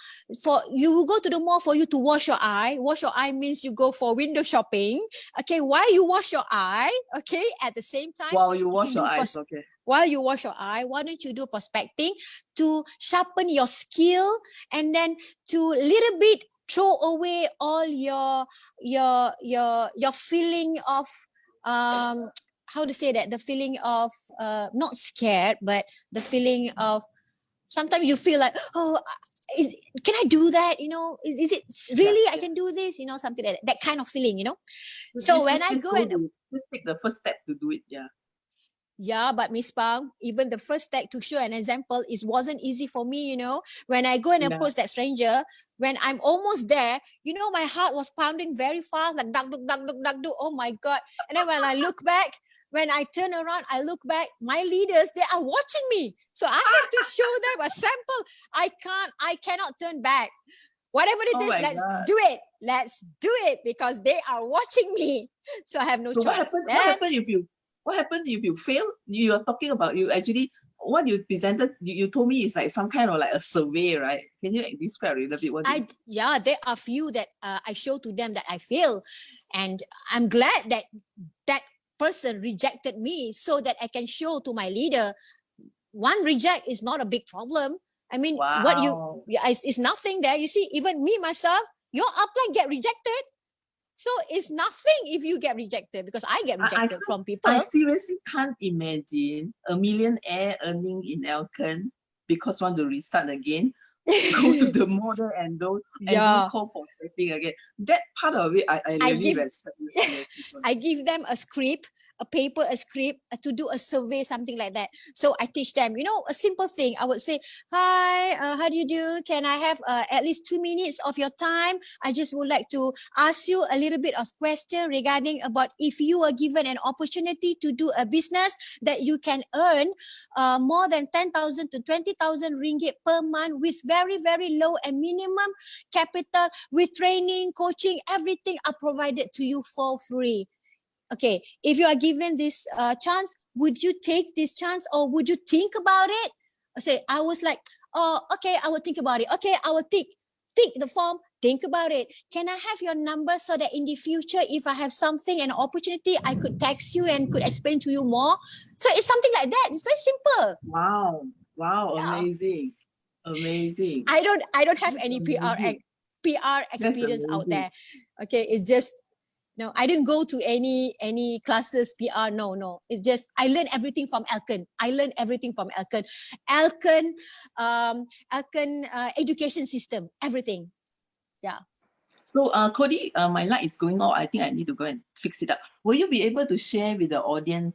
You will go to the mall for you to wash your eye. Wash your eye means you go for window shopping. Okay, while you wash your eye, okay, at the same time. While you wash your eyes, okay. While you wash your eye, why don't you do prospecting to sharpen your skill, and then to little bit throw away all your feeling of how to say that, the feeling of not scared, but the feeling of sometimes you feel like, oh, can I do that? Is it really I can do this? Something like that kind of feeling. So when I go and just take the first step to do it, Yeah, but Miss Pang, even the first step to show an example wasn't easy for me, When I go and approach that stranger, when I'm almost there, my heart was pounding very fast, like dug, oh my God. And then when I look back, when I turn around, I look back, my leaders, they are watching me. So I have to show them a sample. I cannot turn back. Whatever it is, let's do it. Let's do it because they are watching me. So I have no choice. What happens if you fail? You are talking about what you presented. You told me is like some kind of like a survey, right? Can you describe a little bit? There are few that I show to them that I fail, and I'm glad that that person rejected me so that I can show to my leader. One reject is not a big problem. I mean, it's nothing there. You see, even me myself, your upline get rejected. So it's nothing if you get rejected, because I get rejected from people. I seriously can't imagine a millionaire earning in Elkan because want to restart again. Go to the model and do cold prospecting again. That part of it, I really respect you. I give them a script, a paper, a script to do a survey, something like that. So I teach them, you know, a simple thing. I would say, hi, how do you do? Can I have at least 2 minutes of your time? I just would like to ask you a little bit of question regarding about if you are given an opportunity to do a business that you can earn more than 10,000 to 20,000 ringgit per month with very, very low and minimum capital, with training, coaching, everything are provided to you for free. Okay, if you are given this chance, would you take this chance, or would you think about it? I was like, oh, okay, I will think about it. Okay, I will take the form, think about it. Can I have your number so that in the future, if I have something, an opportunity, I could text you and could explain to you more? So it's something like that. It's very simple. Wow, yeah. Amazing. I don't have any PR experience out there. Okay, it's just, no, I didn't go to any classes, PR. No. It's just, I learned everything from Elkan. Elkan education system, everything. Yeah. So, Coddy, my light is going off. I think I need to go and fix it up. Will you be able to share with the audience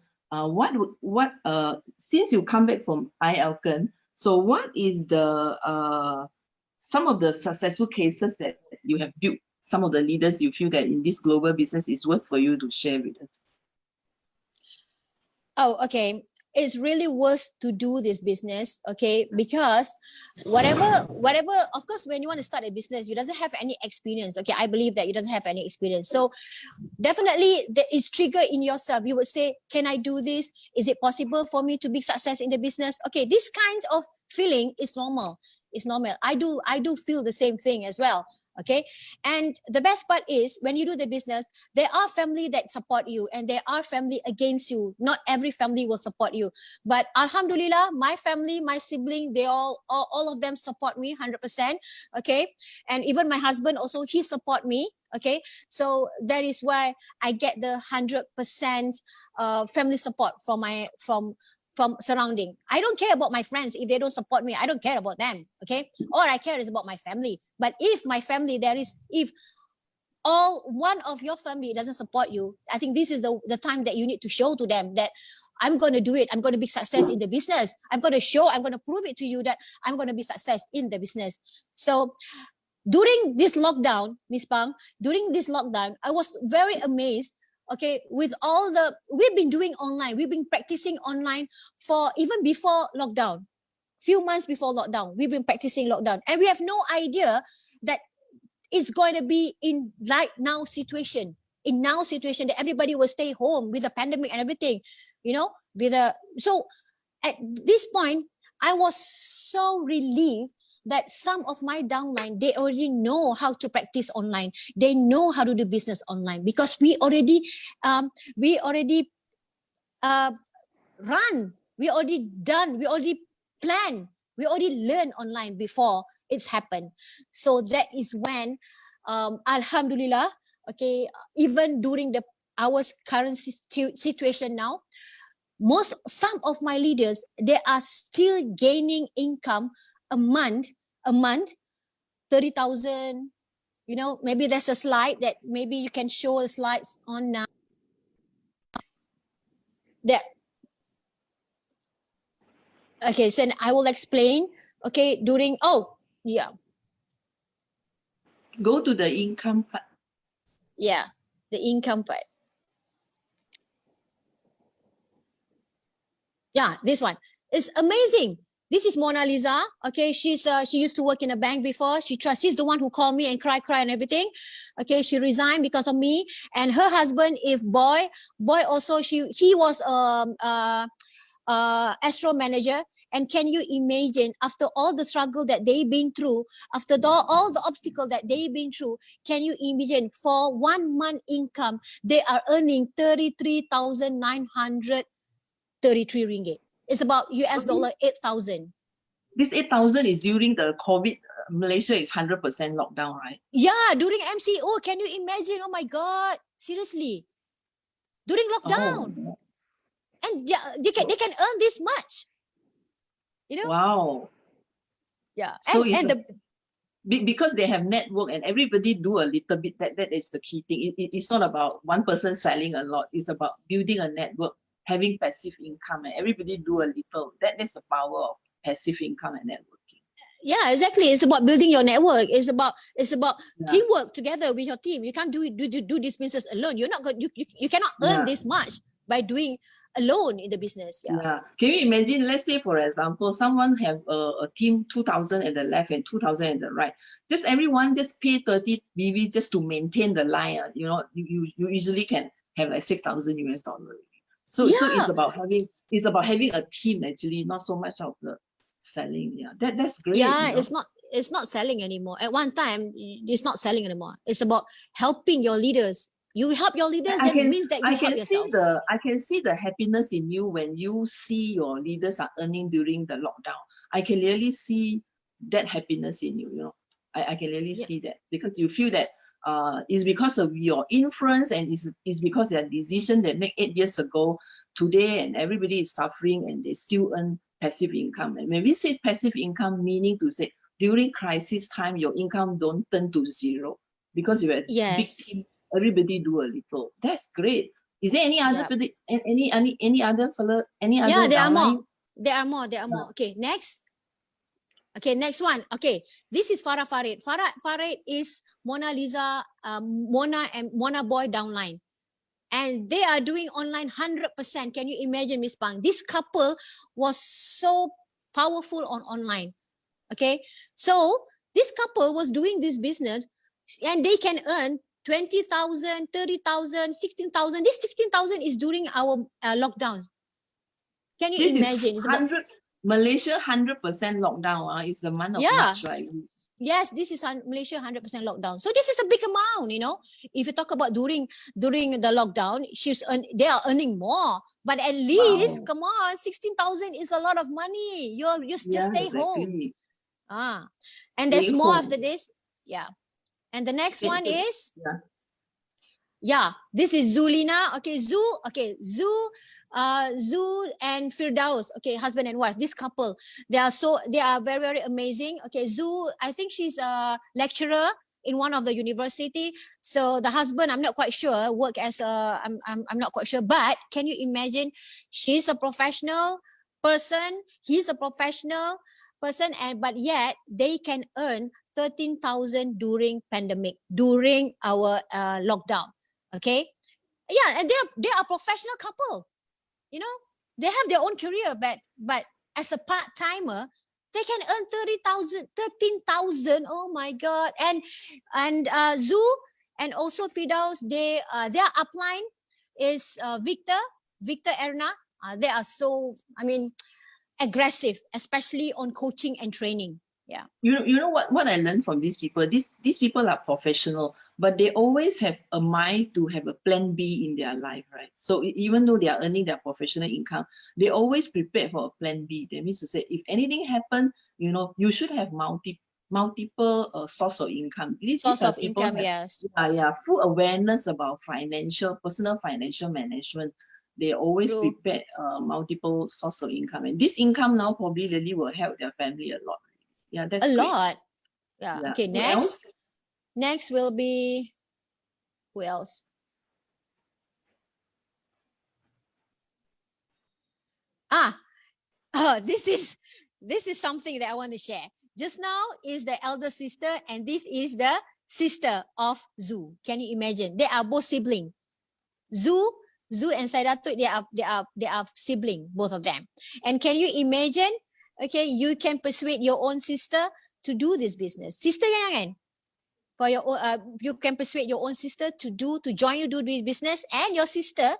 since you come back from Elkan, so what is the some of the successful cases that you have built? Some of the leaders you feel that in this global business is worth for you to share with us? Oh, okay. It's really worth to do this business, okay? Because whatever, of course, when you want to start a business, you doesn't have any experience, okay? I believe that you doesn't have any experience. So definitely there is trigger in yourself. You would say, can I do this? Is it possible for me to be success in the business? Okay, this kind of feeling is normal. It's normal. I do feel the same thing as well. Okay, and the best part is when you do the business, there are family that support you and there are family against you. Not every family will support you, but Alhamdulillah, my family, my sibling, they all of them support me 100%. Okay, and even my husband also, he support me. Okay, so that is why I get the 100% family support from surrounding. I don't care about my friends. If they don't support me, I don't care about them. Okay, all I care is about my family. But if my family, if one of your family doesn't support you, I think this is the time that you need to show to them that I'm going to do it. I'm going to be success in the business. I'm going to prove it to you that I'm going to be success in the business. So during this lockdown, Miss Pang, I was very amazed. Okay, with we've been doing online, we've been practicing online for even before lockdown, few months before lockdown, we've been practicing lockdown, and we have no idea that it's going to be in now situation that everybody will stay home with the pandemic and everything, you know, so at this point, I was so relieved that some of my downline, they already know how to practice online. They know how to do business online because we already run, we already done, we already plan, we already learn online before it's happened. So that is when, Alhamdulillah, okay, even during our current situation now, some of my leaders, they are still gaining income a month, 30,000. You know, maybe there's a slide that maybe you can show the slides on now. That okay, so I will explain. Okay, go to the income part. Yeah, the income part. Yeah, this one is amazing. This is Mona Lisa. Okay, she used to work in a bank before. She's the one who called me and cry and everything. Okay, she resigned because of me. And her husband, boy also, he was astro manager. And can you imagine, after all the struggle that they've been through, after all the obstacle that they've been through, can you imagine for 1 month income, they are earning 33,933 ringgit. It's about US dollar 8,000. This 8,000 is during the COVID Malaysia is 100% lockdown, right? Yeah, during MCO, can you imagine? Oh my God, seriously, during lockdown, Oh, and yeah, they can earn this much, you know? wow. Yeah, So it's and the because they have network and everybody do a little bit. That is the key thing. It's not about one person selling a lot. It's about building a network, having passive income, and everybody do a little. That's the power of passive income and networking. yeah, exactly. It's about building your network. It's about Yeah, teamwork together with your team. You can't do this business alone. You're not going. You cannot earn yeah. this much by doing alone in the business. Yeah. Yeah. Can you imagine, let's say, for example, someone have a team 2,000 at the left and 2,000 at the right. Just everyone just pay 30 BV just to maintain the line. You easily can have like 6,000 US dollars. So Yeah, it's about having a team actually, not so much of the selling. Yeah. That's great, yeah. It's not selling anymore. At one time, it's not selling anymore. It's about helping your leaders. You help your leaders, I that can means that I you help can see yourself. the happiness in you when you see your leaders are earning during the lockdown. I can really see that happiness in you. I can really Yeah. see that because you feel that it's because of your influence and it's because their decision they make 8 years ago today, and everybody is suffering and they still earn passive income. And when we say passive income, meaning to say during crisis time your income don't turn to zero because you had big Yes. team. Everybody do a little. That's great. Is there any other Yeah. any other fella, any Yeah. other There are more. downline? There are more. There are more. Okay. Next. Okay, next one. Okay, this is Farah Farid. Farah Farid is Mona Lisa, Mona and Mona Boy downline. And they are doing online 100%. Can you imagine, Miss Pang? This couple was so powerful on online. Okay, so this couple was doing this business and they can earn 20,000, 30,000, 16,000. This 16,000 is during our lockdowns. Can you This is imagine? It's about, 100 Malaysia 100% lockdown. It's the month of yeah. March, right? Yes, this is Malaysia 100% lockdown. So this is a big amount, If you talk about during the lockdown, they are earning more. But at least, Wow. come on, 16,000 is a lot of money. You just Yeah, stay home. exactly. Ah, and Stay there's more after home. this. Yeah, and the next one is, Yeah. yeah, this is Zulina. Okay, Zu and Firdaus. Okay, husband and wife. This couple, they are very, very amazing. Okay, Zu, I think she's a lecturer in one of the university. So the husband, I'm not quite sure, work as a, I'm not quite sure. But can you imagine? She's a professional person. He's a professional person, and but yet they can earn 13,000 during pandemic, during our lockdown. Okay, yeah, and they are a professional couple. You know, they have their own career, but as a part timer, they can earn 30,000, 13,000. Oh my God! And Zoo and also Fidaus, their upline is Victor Erna. They are so, I mean, aggressive, especially on coaching and training. Yeah. You know what I learned from these people? These people are professional, but they always have a mind to have a plan B in their life, right? So even though they are earning their professional income, they always prepare for a plan B. That means to say, if anything happen, you should have multiple source of income. These Source are of people income, have yes. full awareness about personal financial management. They always True. prepare multiple source of income, and this income now probably really will help their family a lot. Yeah, A that's great. lot. Yeah. Yeah. Okay, Who next. else? Next will be, who else? Ah, this is something that I want to share. Just now is the elder sister, and this is the sister of Zu. Can you imagine? They are both sibling. Zu, Zu and Saidatu, they are sibling, both of them. And can you imagine? Okay, you can persuade your own sister to do this business. Sister yang kan? For your own, you can persuade your own sister to join you do this business, and your sister,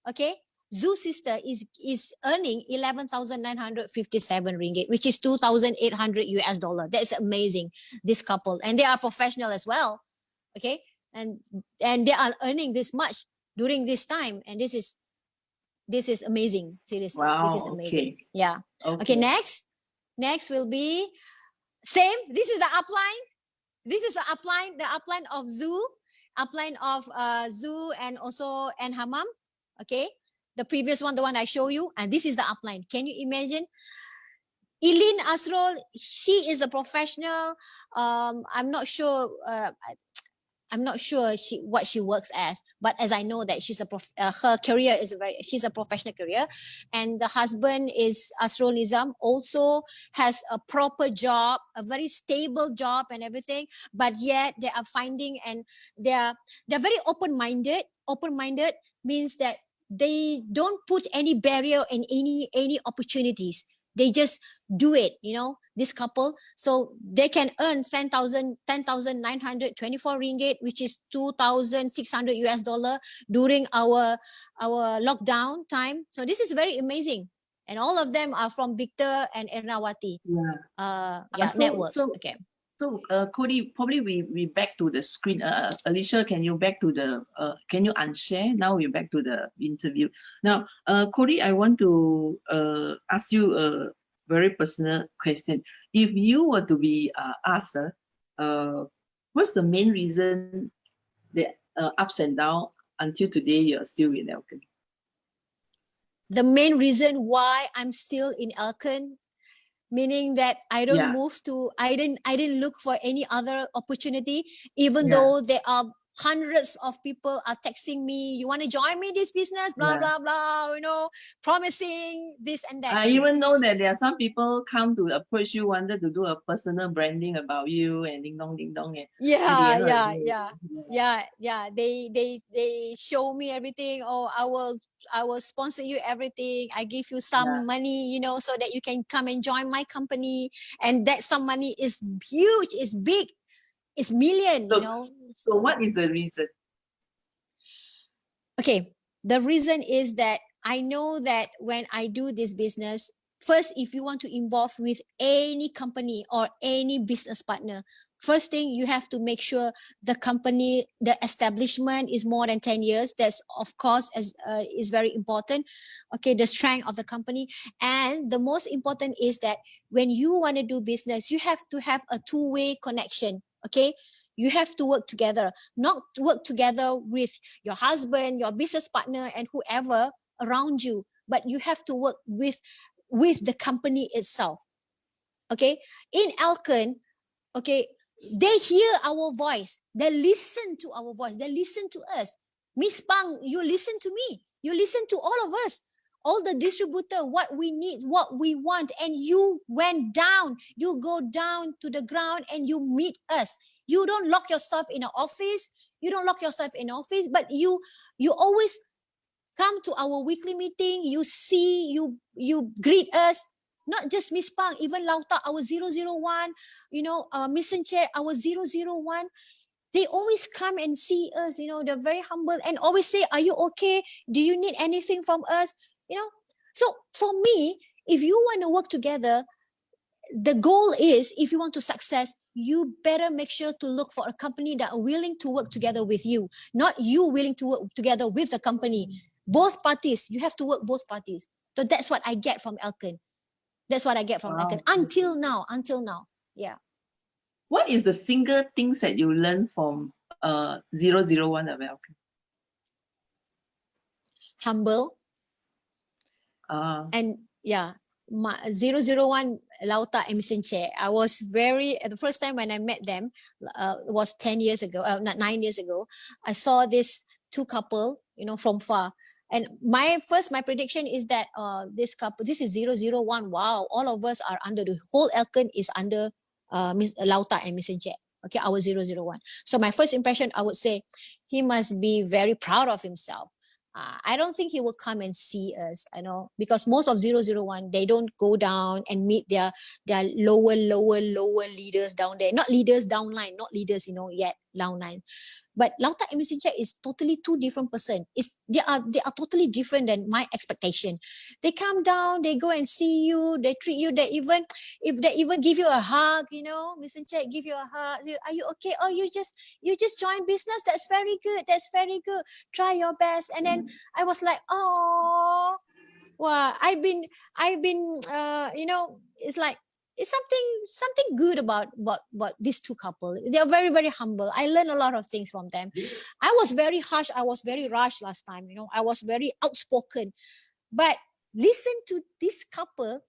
okay, Zoo's sister is earning 11,957 ringgit, which is 2,800 US dollar. That's amazing. This couple, and they are professional as well. Okay, and they are earning this much during this time, and this is amazing. Seriously, this is Wow. amazing. Okay. Yeah. Okay. Okay. Next will be Same. This is the upline. This is the upline of Zoo, upline of Zoo and also and Hammam. Okay. The previous one, the one I show you, and this is the upline. Can you imagine? Eileen Asrol, she is a professional. I'm not sure. I'm not sure what she works as, but as I know that her career is she's a professional career, and the husband is Asrul Nizam, also has a proper job, a very stable job and everything, but yet they are finding, and they're very open-minded. Open-minded means that they don't put any barrier in any opportunities. They just do it, this couple. So they can earn 10,924 ringgit, which is 2,600 US dollar during our lockdown time. So this is very amazing. And all of them are from Victor and Ernawati. Network. Okay. So, Coddy, probably we back to the screen. Alicia, can you back to the, can you unshare? Now we're back to the interview. Now, Coddy, I want to ask you a very personal question. If you were to be asked, what's the main reason that ups and down until today you're still in Elkin? The main reason why I'm still in Elkin, meaning that I don't move to, I didn't look for any other opportunity, even though there are hundreds of people are texting me, you want to join me this business, blah, blah, blah, promising this and that. I even know that there are some people come to approach you, wanted to do a personal branding about you and ding dong, ding dong. And They show me everything. Oh, I will sponsor you everything. I give you some money, so that you can come and join my company. And that some money is huge, is big, it's million, So what is the reason? Okay, the reason is that I know that when I do this business, first, if you want to involve with any company or any business partner, first thing you have to make sure the company, the establishment is more than 10 years. That's of course is very important. Okay, the strength of the company. And the most important is that when you want to do business, you have to have a two-way connection. Okay, you have to work together, not work together with your husband, your business partner, and whoever around you, but you have to work with the company itself. Okay, in Elkin, okay, they hear our voice, they listen to our voice, they listen to us. Miss Pang, you listen to me, you listen to all of us, all the distributor, what we need, what we want, and you went down, you go down to the ground and you meet us. You don't lock yourself in an office, but you always come to our weekly meeting, you see, you greet us. Not just Miss Pang, even Lauta, our 001, Miss Che, our 001. They always come and see us, they're very humble and always say, are you okay? Do you need anything from us? So for me, if you want to work together, the goal is, if you want to success, you better make sure to look for a company that are willing to work together with you, not you willing to work together with the company. Both parties, you have to work both parties. So that's what I get from Elkin. That's what I get from Elkin until now. Yeah. What is the single things that you learned from 001 of Elkin? Humble. And my 001 Lauta and Miss Che. I was the first time when I met them was 10 years ago, not 9 years ago. I saw this two couple, from far. And my prediction is that this couple, this is 001. Wow, all of us are under, the whole Elkin is under Miss Lauta and Miss Che. Okay, our 001. So my first impression, I would say, he must be very proud of himself. I don't think he will come and see us, because most of 001, they don't go down and meet their lower leaders down there. Not leaders downline, not leaders, yet downline. But Lauta and Miss Che is totally two different person. They are totally different than my expectation. They come down, they go and see you, they treat you, if they even give you a hug, Miss Che give you a hug. Are you okay? Oh, you just joined business. That's very good. Try your best. And then I was like, oh, wow, I've been, it's like, it's something good about these two couple. They are very, very humble. I learned a lot of things from them. I was very harsh. I was very rash last time. I was very outspoken. But listen to this couple.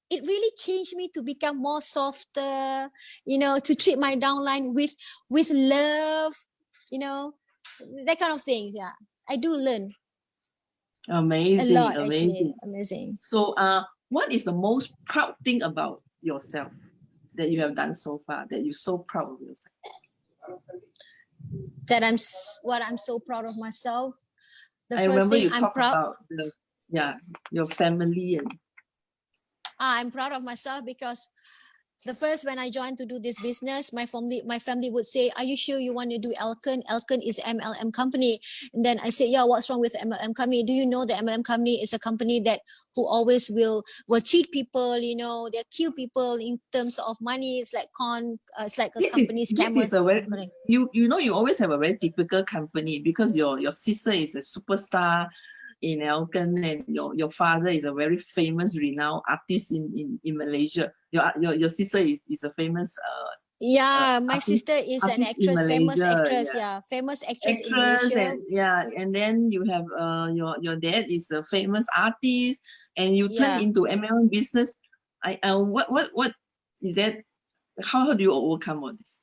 It really changed me to become more softer. To treat my downline with love. That kind of things. Yeah, I do learn a Amazing, lot. Actually, amazing. amazing. So, what is the most proud thing about yourself that you have done so far, that you're so proud of yourself? What I'm so proud of myself. The I first remember thing you I'm talk proud. about your family and I'm proud of myself because the first, when I joined to do this business, my family would say, "Are you sure you want to do Elkin? Elkin is MLM company." And then I said, "Yeah, what's wrong with MLM company? Do you know the MLM company is a company that who always will cheat people? They kill people in terms of money. It's like it's like a company this scammer." is a very Correct. you always have a very typical company because your sister is a superstar in Elkin, and your father is a very famous renowned artist in Malaysia. Your sister is a famous Yeah, my artist sister is an artist in actress, famous Malaysia. actress. Yeah, Yeah, famous actress in actress, Malaysia. and then you have your dad is a famous artist, and you turn Yeah. into MLM business. What is that? How do you overcome all this?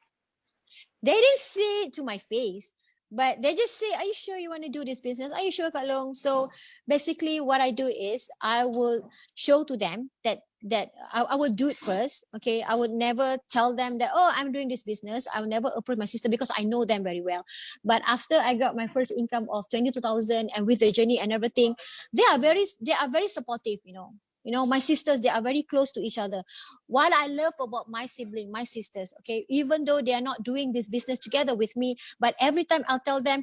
They didn't say it to my face, but they just say, "Are you sure you want to do this business? Are you sure, Kak Long?" So basically, what I do is I will show to them that I will do it first. Okay, I would never tell them that, "Oh, I'm doing this business." I will never approach my sister because I know them very well. But after I got my first income of 22,000, and with the journey and everything, they are very supportive. My sisters, they are very close to each other. What I love about my sibling, my sisters, okay, even though they are not doing this business together with me, but every time I'll tell them,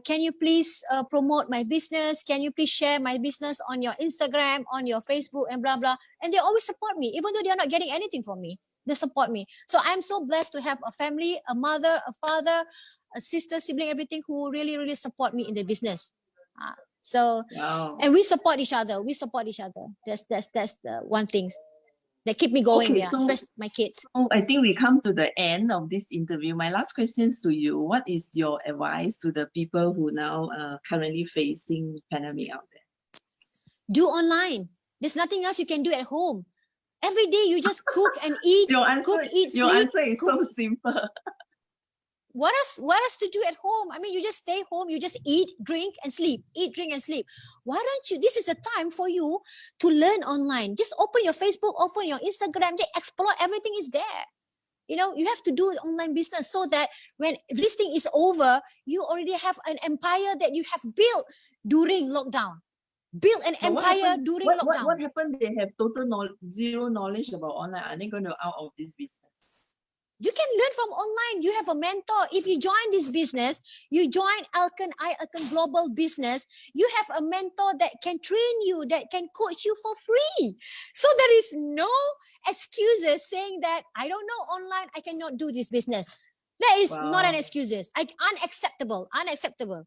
"Can you please promote my business? Can you please share my business on your Instagram, on your Facebook, and blah blah?" And they always support me, even though they are not getting anything from me. They support me. So I'm so blessed to have a family, a mother, a father, a sister, sibling, everything, who really, really support me in the business. So, Wow. and we support each other. We support each other. That's the one thing that keep me going. Okay, Yeah, especially my kids. so I think we come to the end of this interview. My last questions to you: what is your advice to the people who now currently facing pandemic out there? Do online. There's nothing else you can do at home. Every day you just cook and eat, Your cook, answer, eat, your sleep. answer is Cook. so simple. What else to do at home? I mean, you just stay home, you just eat, drink, and sleep. Eat, drink, and sleep. Why don't you? This is the time for you to learn online. Just open your Facebook, open your Instagram, just explore. Everything is there. You have to do online business so that when this thing is over, you already have an empire that you have built during lockdown. Build an But what empire happened? during What lockdown. happened? They have zero knowledge about online. Are they going to out of this business? You can learn from online. You have a mentor. If you join this business, you join Alkan Global Business, you have a mentor that can train you, that can coach you for free. So there is no excuses saying that I don't know online, I cannot do this business. That is not an Wow. excuses. Unacceptable. Unacceptable.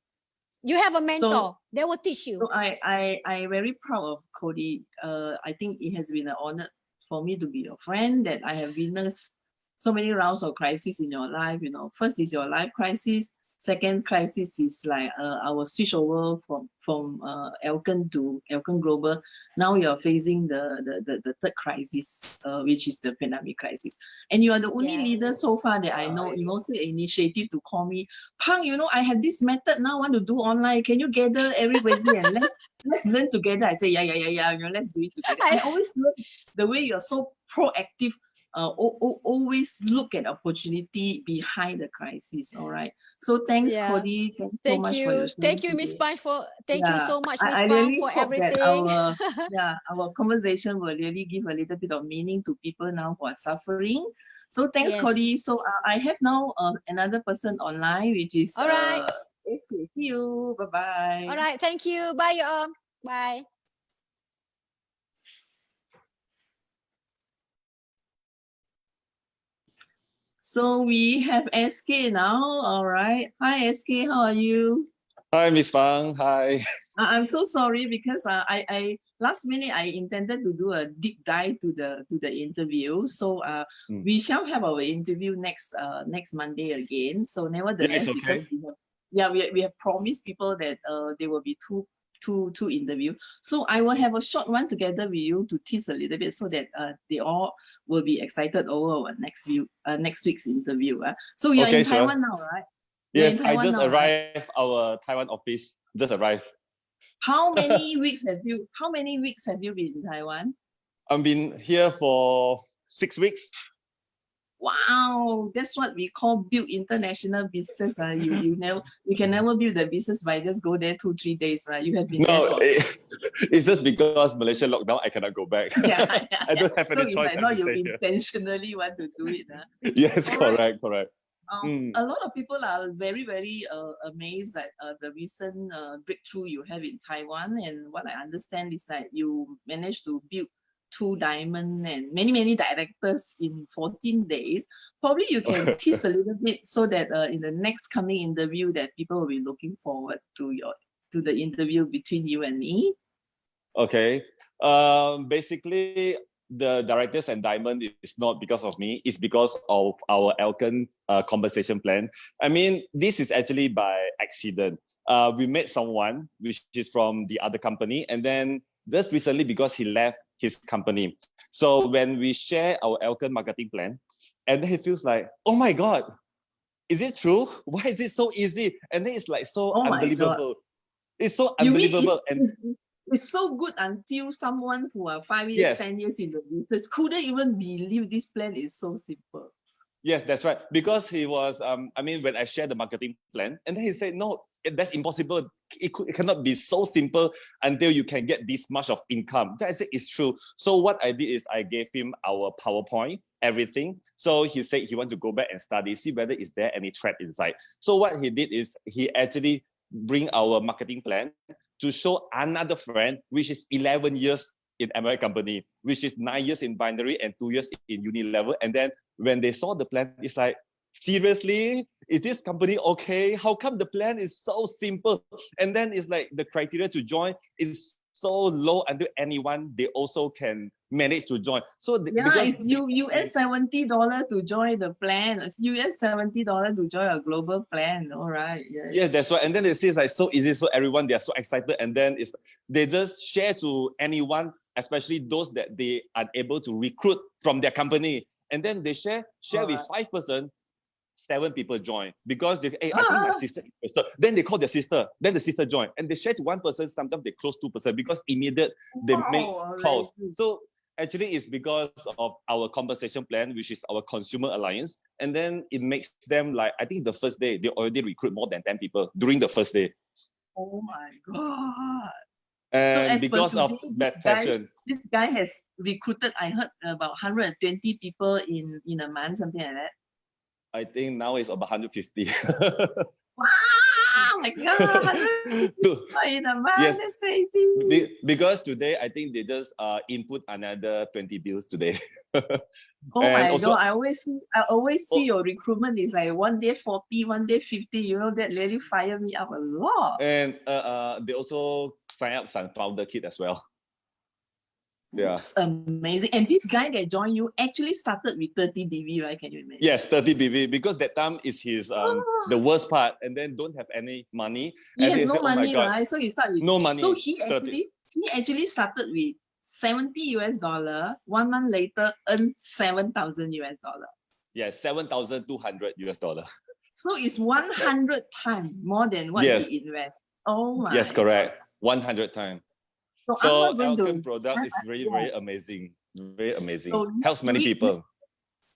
You have a So mentor. They will teach you. So I very proud of Coddy. I think it has been an honor for me to be your friend, that I have witnessed so many rounds of crisis in your life. First is your life crisis. Second crisis is like our switch over from Elkin to Elkin Global. Now you are facing the third crisis, which is the pandemic crisis. And you are the only Yeah. leader so far that I know, take initiative to call me, Pang, I have this method now, I want to do online. Can you gather everybody and let's learn together? I say, yeah. Let's do it together. I always love the way you're so proactive. Always look at opportunity behind the crisis. All right. So thanks, Yeah. Coddy. Thanks so Thank much for your you. sharing Thank you, Miss today. Pang, thank you Yeah, so much, Miss I Pang, really for hope that everything. our conversation will really give a little bit of meaning to people now who are suffering. So thanks, Yes. Coddy. So I have now another person online, which is All right. see you. Bye bye. All right. Thank you. Bye, you all. Bye. So we have SK now. All right. Hi, SK. How are you? Hi, Miss Fang. Hi. I'm so sorry because I last minute I intended to do a deep dive to the interview. So we shall have our interview next Monday again. So Yeah, nevertheless, it's okay. because we have promised people that there will be two interview. So I will have a short one together with you to tease a little bit so that they all will be excited over our next week's interview. So you're Okay, in sure. Taiwan now, right? You're in Yes, I Taiwan just now, right? arrived. Our Taiwan office just arrived. How many weeks have you been in Taiwan? I've been here for 6 weeks. Wow, that's what we call build international business. You can never build the business by just go there 2-3 days, right? You have been there No, for it's just because Malaysia lockdown, I cannot go back. yeah. I don't have So any it's choice. like I no, have to you stay here. intentionally want to do it. Yes, All right. correct. A lot of people are very, very amazed at the recent breakthrough you have in Taiwan. And what I understand is that you managed to build 2 diamond and many directors in 14 days. Probably you can tease a little bit so that in the next coming interview that people will be looking forward to the interview between you and me. Okay. Basically, the directors and diamond is not because of me. It's because of our Elkin compensation plan. I mean, this is actually by accident. We met someone which is from the other company, and then just recently because he left his company. So when we share our Elkin marketing plan, and then he feels like, oh my God, is it true? Why is it so easy? And then it's like so Oh my God. unbelievable. It's so You mean unbelievable. it's so good until someone who are 5 years, Yes. 10 years in the business couldn't even believe this plan is so simple. Yes, that's right. Because he was, I mean, when I shared the marketing plan, and then he said, no, that's impossible. It cannot be so simple until you can get this much of income. That I said it's true. So what I did is I gave him our PowerPoint, everything. So he said he want to go back and study, see whether is there any thread inside. So what he did is he actually bring our marketing plan to show another friend, which is 11 years in American company, which is 9 years in binary and 2 years in uni level. And then when they saw the plan, it's like, seriously, is this company okay? How come the plan is so simple? And then it's like the criteria to join is so low until anyone they also can manage to join. So it's US $70 to join the plan. It's US $70 to join a global plan. All right. Yes. Yes, that's right. And then it seems like so easy, so everyone they are so excited, and then they just share to anyone, especially those that they are able to recruit from their company, and then they share with 5%. 7 people join because they, hey, I think my sister is interested. Then they call their sister, then the sister join, and they share to 1%. Sometimes they close 2% because immediate they make calls. So actually, it's because of our compensation plan, which is our consumer alliance, and then it makes them like, I think the first day they already recruit more than 10 people during the first day. Oh my God! And so as because today, of that passion, this guy has recruited, I heard, about 120 people in a month, something like that. I think now it's about 150. Wow, my God, 150 in a month, yes. That's crazy. Because today, I think they just input another 20 deals today. Oh my God, I always see your recruitment is like one day 40, one day 50, you know, that really fire me up a lot. And they also sign up some founder kit as well. Yeah. That's amazing. And this guy that joined you actually started with 30 BV, right? Can you imagine? Yes, 30 BV, because that time is his the worst part, and then don't have any money. He has no money, right? So he started with no money. So he actually started with $70 US. 1 month later, earned $7,000 US. Yeah, $7,200 US. So it's 100 times more than what he invests. Oh my. Yes, correct. 100 times. So Elkin product is very, very amazing. Very amazing. So helps many people.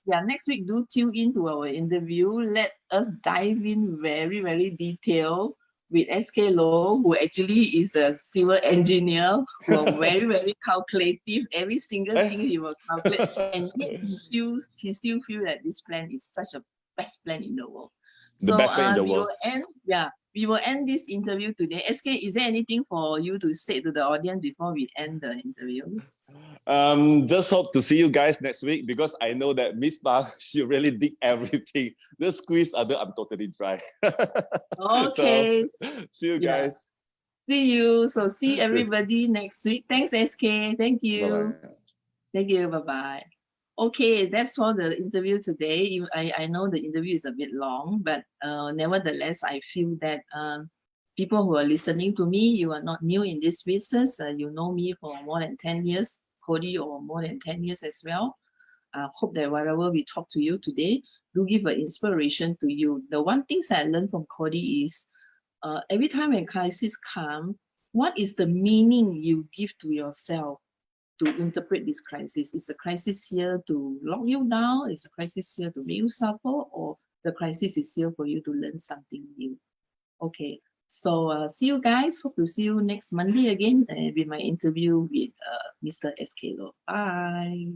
Yeah, next week do tune into our interview. Let us dive in very, very detailed with SK Low, who actually is a civil engineer, who are very, very calculative. Every single thing he will calculate, and yet he still feels that this plan is such a best plan in the world. The best plan in the world. We will end this interview today. SK, is there anything for you to say to the audience before we end the interview? Just hope to see you guys next week, because I know that Miss Ma, she really did everything. The squeeze other, I'm totally dry. Okay. So, see you guys. See you. So see everybody next week. Thanks, SK. Thank you. Bye-bye. Thank you. Bye-bye. Okay, that's all the interview today. I know the interview is a bit long, but nevertheless, I feel that people who are listening to me, you are not new in this business. You know me for more than 10 years, Cody, or more than 10 years as well. I hope that whatever we talk to you today do give an inspiration to you. The one thing I learned from Cody is every time a crisis comes, what is the meaning you give to yourself to interpret this crisis? Is the crisis here to lock you down? Is the crisis here to make you suffer? Or the crisis is here for you to learn something new? Okay, so see you guys. Hope to see you next Monday again with my interview with Mr. SK Lo. Bye.